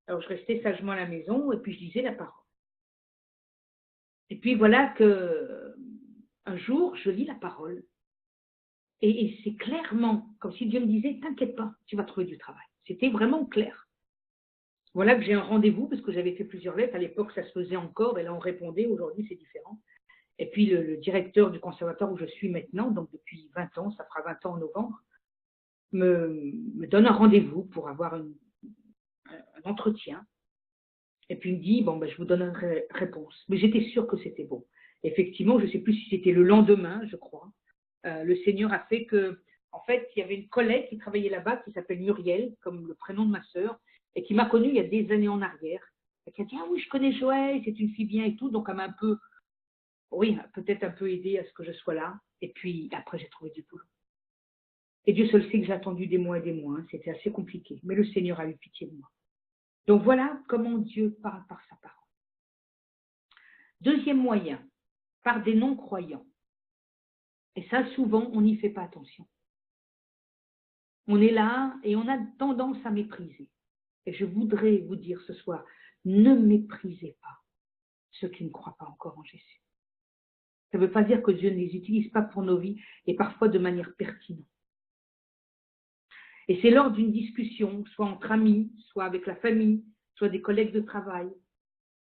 Alors je restais sagement à la maison et puis je disais la parole. Et puis voilà que un jour, je lis la parole et c'est clairement comme si Dieu me disait, t'inquiète pas, tu vas trouver du travail. C'était vraiment clair. Voilà que j'ai un rendez-vous parce que j'avais fait plusieurs lettres. À l'époque, ça se faisait encore et là, on répondait. Aujourd'hui, c'est différent. Et puis, le directeur du conservatoire où je suis maintenant, donc depuis 20 ans, ça fera 20 ans en novembre, me donne un rendez-vous pour avoir un entretien. Et puis, il me dit, bon, ben, je vous donne une réponse. Mais j'étais sûre que c'était bon. Effectivement, je ne sais plus si c'était le lendemain, je crois. Le Seigneur a fait que, en fait, il y avait une collègue qui travaillait là-bas, qui s'appelle Muriel, comme le prénom de ma sœur, et qui m'a connue il y a des années en arrière. Et qui a dit, ah oui, je connais Joël, c'est une fille bien et tout. Donc, elle m'a un peu, oui, peut-être un peu aidée à ce que je sois là. Et puis, après, j'ai trouvé du boulot. Et Dieu seul sait que j'ai attendu des mois et des mois. C'était assez compliqué. Mais le Seigneur a eu pitié de moi. Donc, voilà comment Dieu parle par sa parole. Deuxième moyen, par des non-croyants. Et ça, souvent, on n'y fait pas attention. On est là et on a tendance à mépriser. Et je voudrais vous dire ce soir, ne méprisez pas ceux qui ne croient pas encore en Jésus. Ça ne veut pas dire que Dieu ne les utilise pas pour nos vies et parfois de manière pertinente. Et c'est lors d'une discussion, soit entre amis, soit avec la famille, soit des collègues de travail,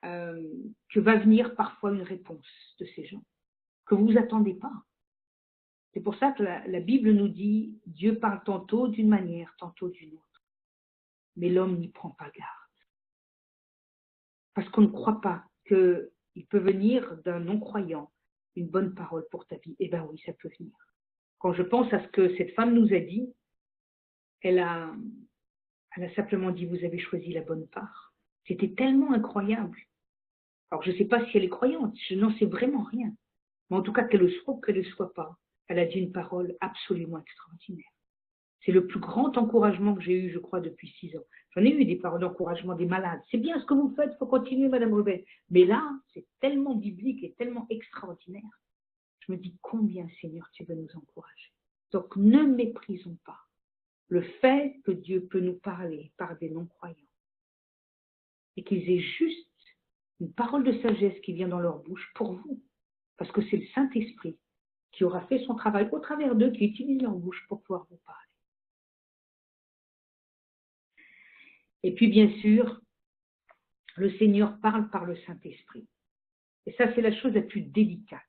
que va venir parfois une réponse de ces gens que vous ne vous attendez pas. C'est pour ça que la Bible nous dit, Dieu parle tantôt d'une manière, tantôt d'une autre. Mais l'homme n'y prend pas garde. Parce qu'on ne croit pas qu'il peut venir d'un non-croyant une bonne parole pour ta vie. Eh bien oui, ça peut venir. Quand je pense à ce que cette femme nous a dit, elle a simplement dit, vous avez choisi la bonne part. C'était tellement incroyable. Alors je ne sais pas si elle est croyante, je n'en sais vraiment rien. Mais en tout cas, qu'elle le soit ou qu'elle ne le soit pas, elle a dit une parole absolument extraordinaire. C'est le plus grand encouragement que j'ai eu, je crois, depuis 6 ans. J'en ai eu des paroles d'encouragement des malades. C'est bien ce que vous faites, il faut continuer, Madame Rubin. Mais là, c'est tellement biblique et tellement extraordinaire. Je me dis combien, Seigneur, tu veux nous encourager. Donc, ne méprisons pas le fait que Dieu peut nous parler par des non-croyants et qu'ils aient juste une parole de sagesse qui vient dans leur bouche pour vous. Parce que c'est le Saint-Esprit qui aura fait son travail au travers d'eux, qui utilise leur bouche pour pouvoir vous parler. Et puis, bien sûr, le Seigneur parle par le Saint-Esprit. Et ça, c'est la chose la plus délicate.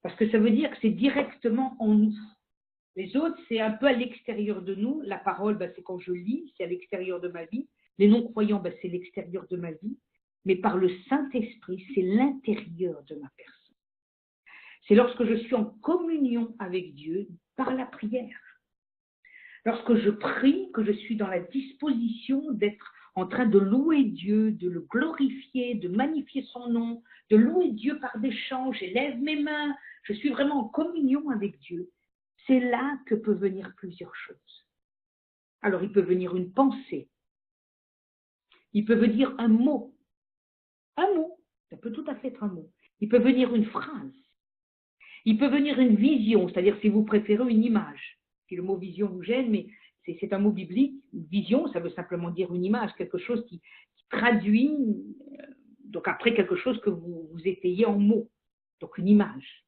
Parce que ça veut dire que c'est directement en nous. Les autres, c'est un peu à l'extérieur de nous. La parole, c'est quand je lis, c'est à l'extérieur de ma vie. Les non-croyants, c'est l'extérieur de ma vie. Mais par le Saint-Esprit, c'est l'intérieur de ma personne. C'est lorsque je suis en communion avec Dieu par la prière. Lorsque je prie, que je suis dans la disposition d'être en train de louer Dieu, de le glorifier, de magnifier son nom, de louer Dieu par des chants, j'élève mes mains, je suis vraiment en communion avec Dieu. C'est là que peut venir plusieurs choses. Alors, il peut venir une pensée, il peut venir un mot, ça peut tout à fait être un mot. Il peut venir une phrase, il peut venir une vision, c'est-à-dire si vous préférez une image. Si le mot vision vous gêne, mais c'est un mot biblique. Vision, ça veut simplement dire une image, quelque chose qui traduit, donc après quelque chose que vous étayez en mots, donc une image.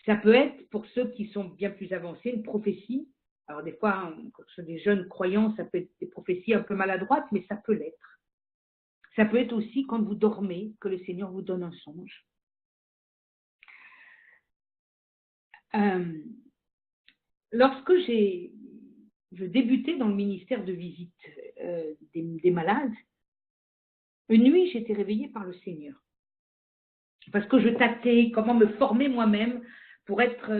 Ça peut être, pour ceux qui sont bien plus avancés, une prophétie. Alors des fois, quand ce sont des jeunes croyants, ça peut être des prophéties un peu maladroites, mais ça peut l'être. Ça peut être aussi quand vous dormez, que le Seigneur vous donne un songe. Lorsque je débutais dans le ministère de visite des malades, une nuit, j'étais réveillée par le Seigneur. Parce que je tâtais comment me former moi-même pour être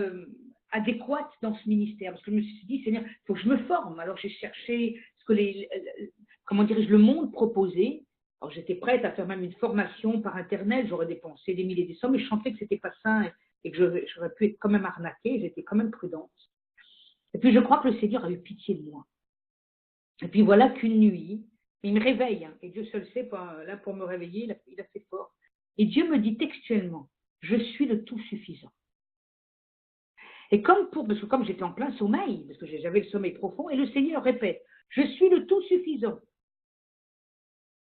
adéquate dans ce ministère. Parce que je me suis dit, Seigneur, il faut que je me forme. Alors j'ai cherché ce que le monde proposait. Alors j'étais prête à faire même une formation par Internet. J'aurais dépensé des milliers de sommes, mais je sentais que ce n'était pas sain et que j'aurais pu être quand même arnaquée. J'étais quand même prudente. Et puis je crois que le Seigneur a eu pitié de moi. Et puis voilà qu'une nuit, il me réveille, et Dieu seul sait, là pour me réveiller, il a fait fort. Et Dieu me dit textuellement, je suis le tout suffisant. Et parce que comme j'étais en plein sommeil, parce que j'avais le sommeil profond, et le Seigneur répète, je suis le tout suffisant.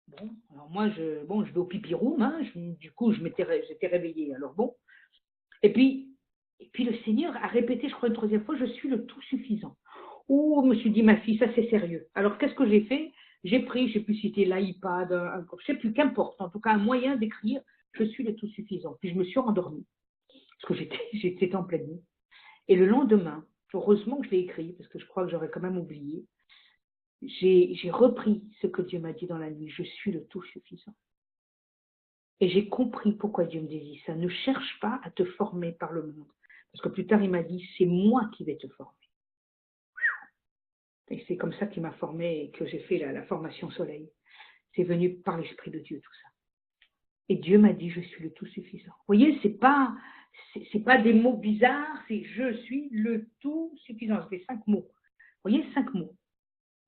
Bon, alors moi, je vais au pipi room, du coup, j'étais réveillée, alors bon. Et puis le Seigneur a répété, je crois, une troisième fois, je suis le tout suffisant. Oh, je me suis dit, ma fille, ça c'est sérieux. Alors, qu'est-ce que j'ai fait? J'ai pris, je ne sais plus si c'était l'iPad, je ne sais plus, qu'importe, en tout cas, un moyen d'écrire, je suis le tout suffisant. Puis je me suis endormie, parce que j'étais en pleine nuit. Et le lendemain, heureusement que je l'ai écrit, parce que je crois que j'aurais quand même oublié, j'ai repris ce que Dieu m'a dit dans la nuit, je suis le tout suffisant. Et j'ai compris pourquoi Dieu me dit ça. Ne cherche pas à te former par le monde. Parce que plus tard, il m'a dit, c'est moi qui vais te former. Et c'est comme ça qu'il m'a formé et que j'ai fait la formation Soleil. C'est venu par l'Esprit de Dieu, tout ça. Et Dieu m'a dit, je suis le tout suffisant. Vous voyez, c'est pas des mots bizarres, c'est je suis le tout suffisant. Ça fait 5 mots. Vous voyez, 5 mots.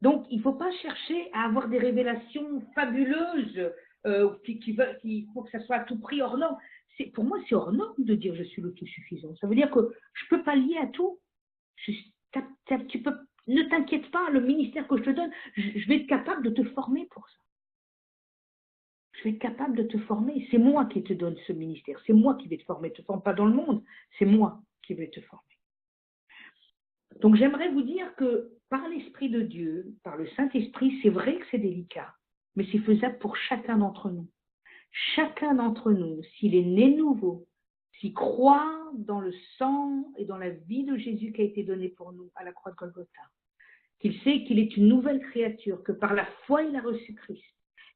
Donc, il ne faut pas chercher à avoir des révélations fabuleuses qu'il faut que ça soit à tout prix hors norme. Pour moi, c'est hors norme de dire je suis le tout suffisant. Ça veut dire que je ne peux pas lier à tout. Ne t'inquiète pas, le ministère que je te donne, je vais être capable de te former pour ça. Je vais être capable de te former. C'est moi qui te donne ce ministère. C'est moi qui vais te former. Tu ne te formes pas dans le monde. C'est moi qui vais te former. Donc, j'aimerais vous dire que par l'Esprit de Dieu, par le Saint-Esprit, c'est vrai que c'est délicat, mais c'est faisable pour chacun d'entre nous. Chacun d'entre nous, s'il est né nouveau, s'il croit dans le sang et dans la vie de Jésus qui a été donnée pour nous à la croix de Golgotha, qu'il sait qu'il est une nouvelle créature, que par la foi il a reçu Christ,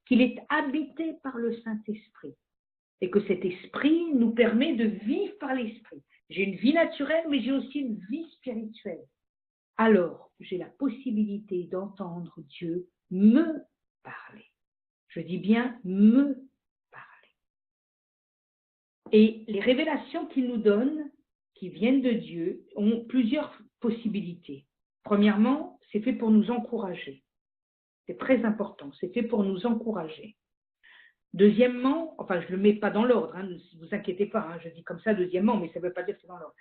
qu'il est habité par le Saint-Esprit et que cet esprit nous permet de vivre par l'esprit. J'ai une vie naturelle, mais j'ai aussi une vie spirituelle. Alors, j'ai la possibilité d'entendre Dieu me parler. Je dis bien me parler. Et les révélations qu'il nous donne, qui viennent de Dieu, ont plusieurs possibilités. Premièrement, c'est fait pour nous encourager. C'est très important, c'est fait pour nous encourager. Deuxièmement, enfin je ne le mets pas dans l'ordre, ne vous inquiétez pas, je dis comme ça deuxièmement, mais ça ne veut pas dire que c'est dans l'ordre.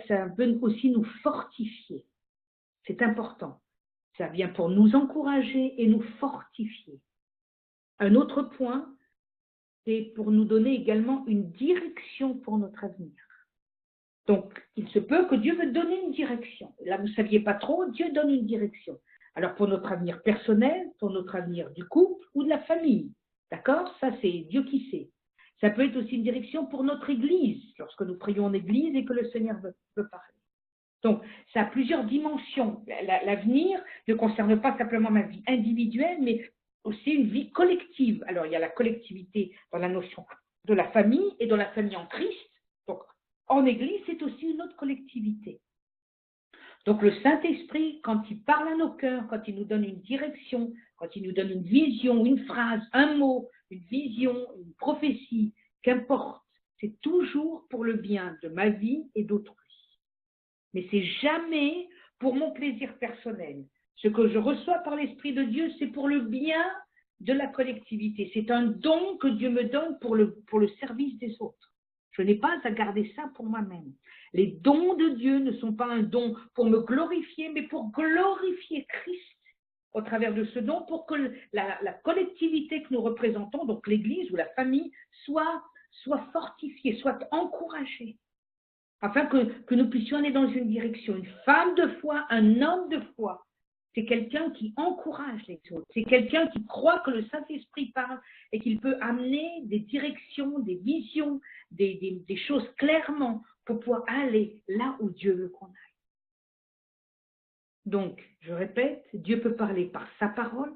Ça veut aussi nous fortifier. C'est important. Ça vient pour nous encourager et nous fortifier. Un autre point, c'est pour nous donner également une direction pour notre avenir. Donc, il se peut que Dieu veut donner une direction. Là, vous ne saviez pas trop, Dieu donne une direction. Alors, pour notre avenir personnel, pour notre avenir du couple ou de la famille. D'accord? Ça, c'est Dieu qui sait. Ça peut être aussi une direction pour notre Église, lorsque nous prions en Église et que le Seigneur veut parler. Donc, ça a plusieurs dimensions. L'avenir ne concerne pas simplement ma vie individuelle, mais aussi une vie collective. Alors, il y a la collectivité dans la notion de la famille et dans la famille en Christ. Donc, en Église, c'est aussi une autre collectivité. Donc, le Saint-Esprit, quand il parle à nos cœurs, quand il nous donne une direction, quand il nous donne une vision, une phrase, un mot, une vision, une prophétie, qu'importe, c'est toujours pour le bien de ma vie et d'autrui. Mais c'est jamais pour mon plaisir personnel. Ce que je reçois par l'Esprit de Dieu, c'est pour le bien de la collectivité. C'est un don que Dieu me donne pour le service des autres. Je n'ai pas à garder ça pour moi-même. Les dons de Dieu ne sont pas un don pour me glorifier, mais pour glorifier Christ au travers de ce don, pour que la collectivité que nous représentons, donc l'Église ou la famille, soit fortifiée, soit encouragée. Afin que nous puissions aller dans une direction. Une femme de foi, un homme de foi, c'est quelqu'un qui encourage les autres. C'est quelqu'un qui croit que le Saint-Esprit parle et qu'il peut amener des directions, des visions, des choses clairement pour pouvoir aller là où Dieu veut qu'on aille. Donc, je répète, Dieu peut parler par sa parole.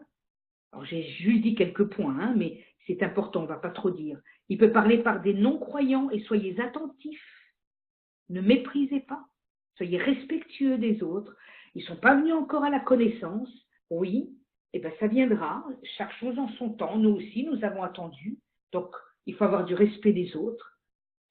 Alors, j'ai juste dit quelques points, mais c'est important, on ne va pas trop dire. Il peut parler par des non-croyants et soyez attentifs. Ne méprisez pas, soyez respectueux des autres. Ils ne sont pas venus encore à la connaissance, oui, et bien ça viendra, chaque chose en son temps, nous aussi, nous avons attendu, donc il faut avoir du respect des autres,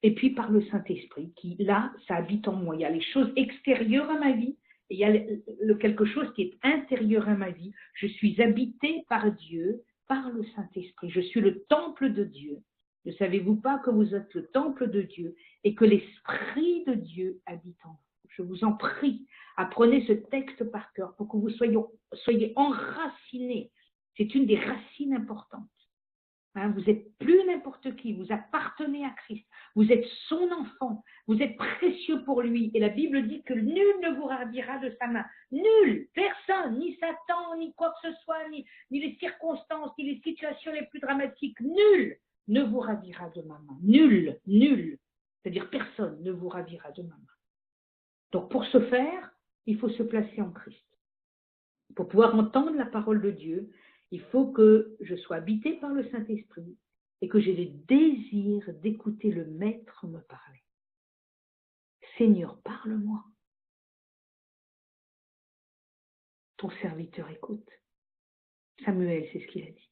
et puis par le Saint-Esprit, qui là, ça habite en moi, il y a les choses extérieures à ma vie, et il y a quelque chose qui est intérieur à ma vie, je suis habité par Dieu, par le Saint-Esprit, je suis le temple de Dieu. Ne savez-vous pas que vous êtes le temple de Dieu et que l'Esprit de Dieu habite en vous? Je vous en prie, apprenez ce texte par cœur pour que vous soyez enracinés. C'est une des racines importantes. Vous n'êtes plus n'importe qui, vous appartenez à Christ, vous êtes son enfant, vous êtes précieux pour lui. Et la Bible dit que nul ne vous ravira de sa main. Nul, personne, ni Satan, ni quoi que ce soit, ni les circonstances, ni les situations les plus dramatiques, nul ne vous ravira de ma main. Nul, nul. C'est-à-dire personne ne vous ravira de ma main. Donc pour ce faire, il faut se placer en Christ. Pour pouvoir entendre la parole de Dieu, il faut que je sois habité par le Saint-Esprit et que j'ai le désir d'écouter le Maître me parler. Seigneur, parle-moi. Ton serviteur écoute. Samuel, c'est ce qu'il a dit.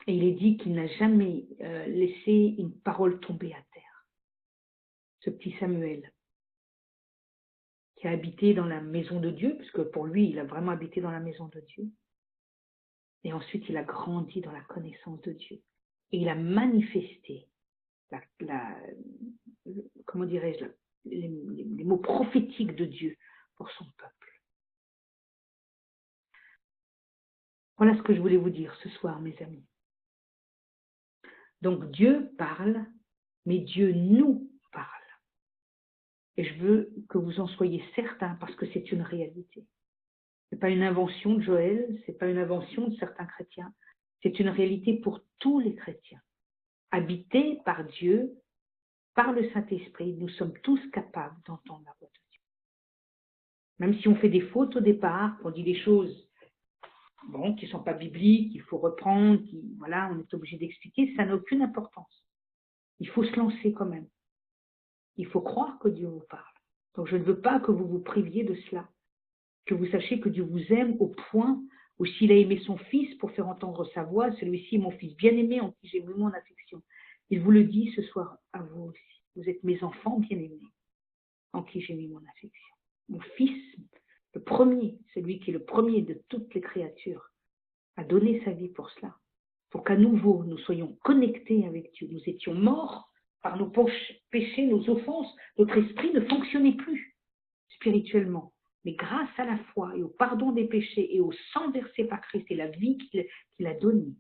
Et il est dit qu'il n'a jamais laissé une parole tomber à terre. Ce petit Samuel, qui a habité dans la maison de Dieu, puisque pour lui, il a vraiment habité dans la maison de Dieu. Et ensuite, il a grandi dans la connaissance de Dieu. Et il a manifesté comment dirais-je, les mots prophétiques de Dieu pour son peuple. Voilà ce que je voulais vous dire ce soir, mes amis. Donc Dieu parle, mais Dieu nous parle. Et je veux que vous en soyez certains parce que c'est une réalité. Ce n'est pas une invention de Joël, ce n'est pas une invention de certains chrétiens. C'est une réalité pour tous les chrétiens. Habités par Dieu, par le Saint-Esprit, nous sommes tous capables d'entendre la voix de Dieu. Même si on fait des fautes au départ, qu'on dit des choses qui ne sont pas bibliques, qu'il faut reprendre, voilà, on est obligé d'expliquer, ça n'a aucune importance. Il faut se lancer quand même. Il faut croire que Dieu vous parle. Donc je ne veux pas que vous vous priviez de cela. Que vous sachiez que Dieu vous aime au point où s'il a aimé son Fils pour faire entendre sa voix, celui-ci est mon Fils bien-aimé en qui j'ai mis mon affection. Il vous le dit ce soir à vous aussi. Vous êtes mes enfants bien-aimés, en qui j'ai mis mon affection. Mon fils, le premier, celui qui est le premier de toutes les créatures, a donné sa vie pour cela, pour qu'à nouveau nous soyons connectés avec Dieu. Nous étions morts par nos péchés, nos offenses, notre esprit ne fonctionnait plus spirituellement. Mais grâce à la foi et au pardon des péchés et au sang versé par Christ et la vie qu'il a donnée,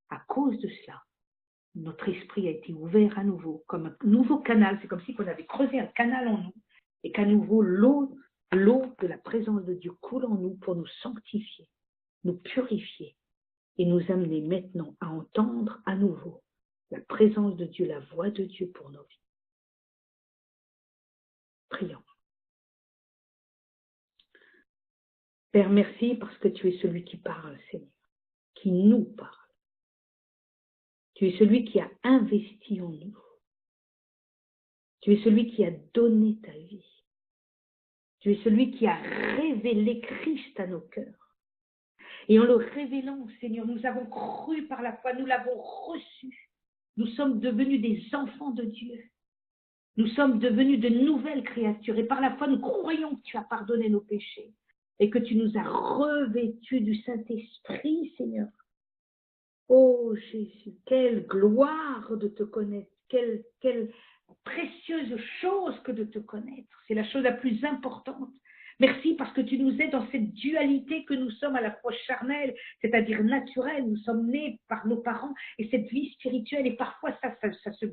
à cause de cela, notre esprit a été ouvert à nouveau, comme un nouveau canal. C'est comme si on avait creusé un canal en nous et qu'à nouveau l'eau de la présence de Dieu coule en nous pour nous sanctifier, nous purifier et nous amener maintenant à entendre à nouveau la présence de Dieu, la voix de Dieu pour nos vies. Prions. Père, merci parce que tu es celui qui parle, Seigneur, qui nous parle. Tu es celui qui a investi en nous. Tu es celui qui a donné ta vie. Tu es celui qui a révélé Christ à nos cœurs. Et en le révélant, Seigneur, nous avons cru par la foi, nous l'avons reçu. Nous sommes devenus des enfants de Dieu. Nous sommes devenus de nouvelles créatures. Et par la foi, nous croyons que tu as pardonné nos péchés et que tu nous as revêtus du Saint-Esprit, Seigneur. Oh Jésus, quelle gloire de te connaître, quelle précieuse chose que de te connaître. C'est la chose la plus importante. Merci parce que tu nous aides dans cette dualité que nous sommes à la fois charnelle, c'est-à-dire naturelle. Nous sommes nés par nos parents et cette vie spirituelle. Et parfois, ça se, je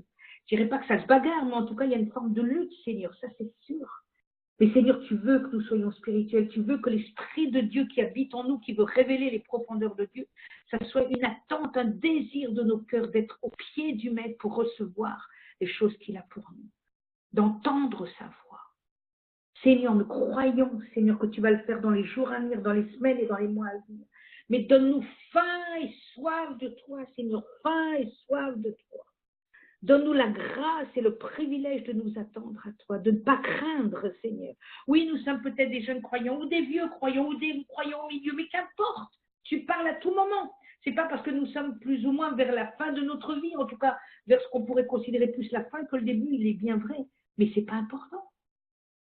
dirais pas que ça se bagarre, mais en tout cas, il y a une forme de lutte, Seigneur. Ça, c'est sûr. Mais Seigneur, tu veux que nous soyons spirituels, tu veux que l'Esprit de Dieu qui habite en nous, qui veut révéler les profondeurs de Dieu, ça soit une attente, un désir de nos cœurs d'être au pied du Maître pour recevoir les choses qu'il a pour nous, d'entendre sa voix. Seigneur, nous croyons, Seigneur, que tu vas le faire dans les jours à venir, dans les semaines et dans les mois à venir. Mais donne-nous faim et soif de toi, Seigneur, faim et soif de toi. Donne-nous la grâce et le privilège de nous attendre à toi, de ne pas craindre, Seigneur. Oui, nous sommes peut-être des jeunes croyants ou des vieux croyants ou des croyants au milieu, mais qu'importe, tu parles à tout moment. Ce n'est pas parce que nous sommes plus ou moins vers la fin de notre vie, en tout cas vers ce qu'on pourrait considérer plus la fin, que le début, il est bien vrai. Mais ce n'est pas important.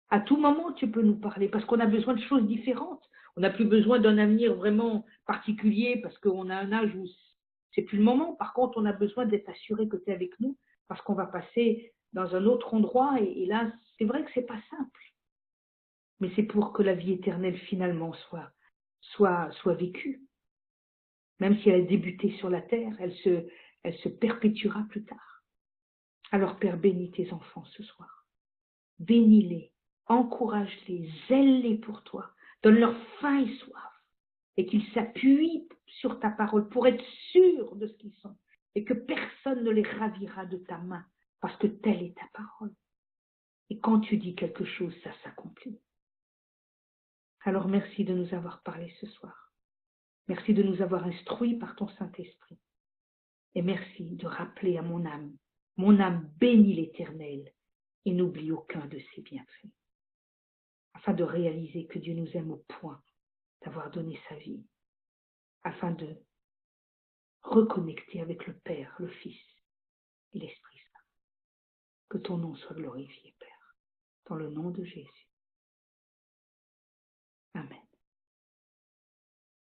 À tout moment, tu peux nous parler parce qu'on a besoin de choses différentes. On n'a plus besoin d'un avenir vraiment particulier parce qu'on a un âge où c'est plus le moment. Par contre, on a besoin d'être assuré que tu es avec nous parce qu'on va passer dans un autre endroit. Et là, c'est vrai que ce n'est pas simple. Mais c'est pour que la vie éternelle, finalement, soit vécue. Même si elle a débuté sur la terre, elle se perpétuera plus tard. Alors, Père, bénis tes enfants ce soir. Bénis-les, encourage-les, zèle-les pour toi. Donne-leur faim et soif. Et qu'ils s'appuient sur ta parole pour être sûrs de ce qu'ils sont et que personne ne les ravira de ta main parce que telle est ta parole. Et quand tu dis quelque chose, ça s'accomplit. Alors merci de nous avoir parlé ce soir. Merci de nous avoir instruits par ton Saint-Esprit. Et merci de rappeler à mon âme bénit l'Éternel et n'oublie aucun de ses bienfaits. Afin de réaliser que Dieu nous aime au point d'avoir donné sa vie, afin de reconnecter avec le Père, le Fils et l'Esprit Saint. Que ton nom soit glorifié, Père, dans le nom de Jésus. Amen.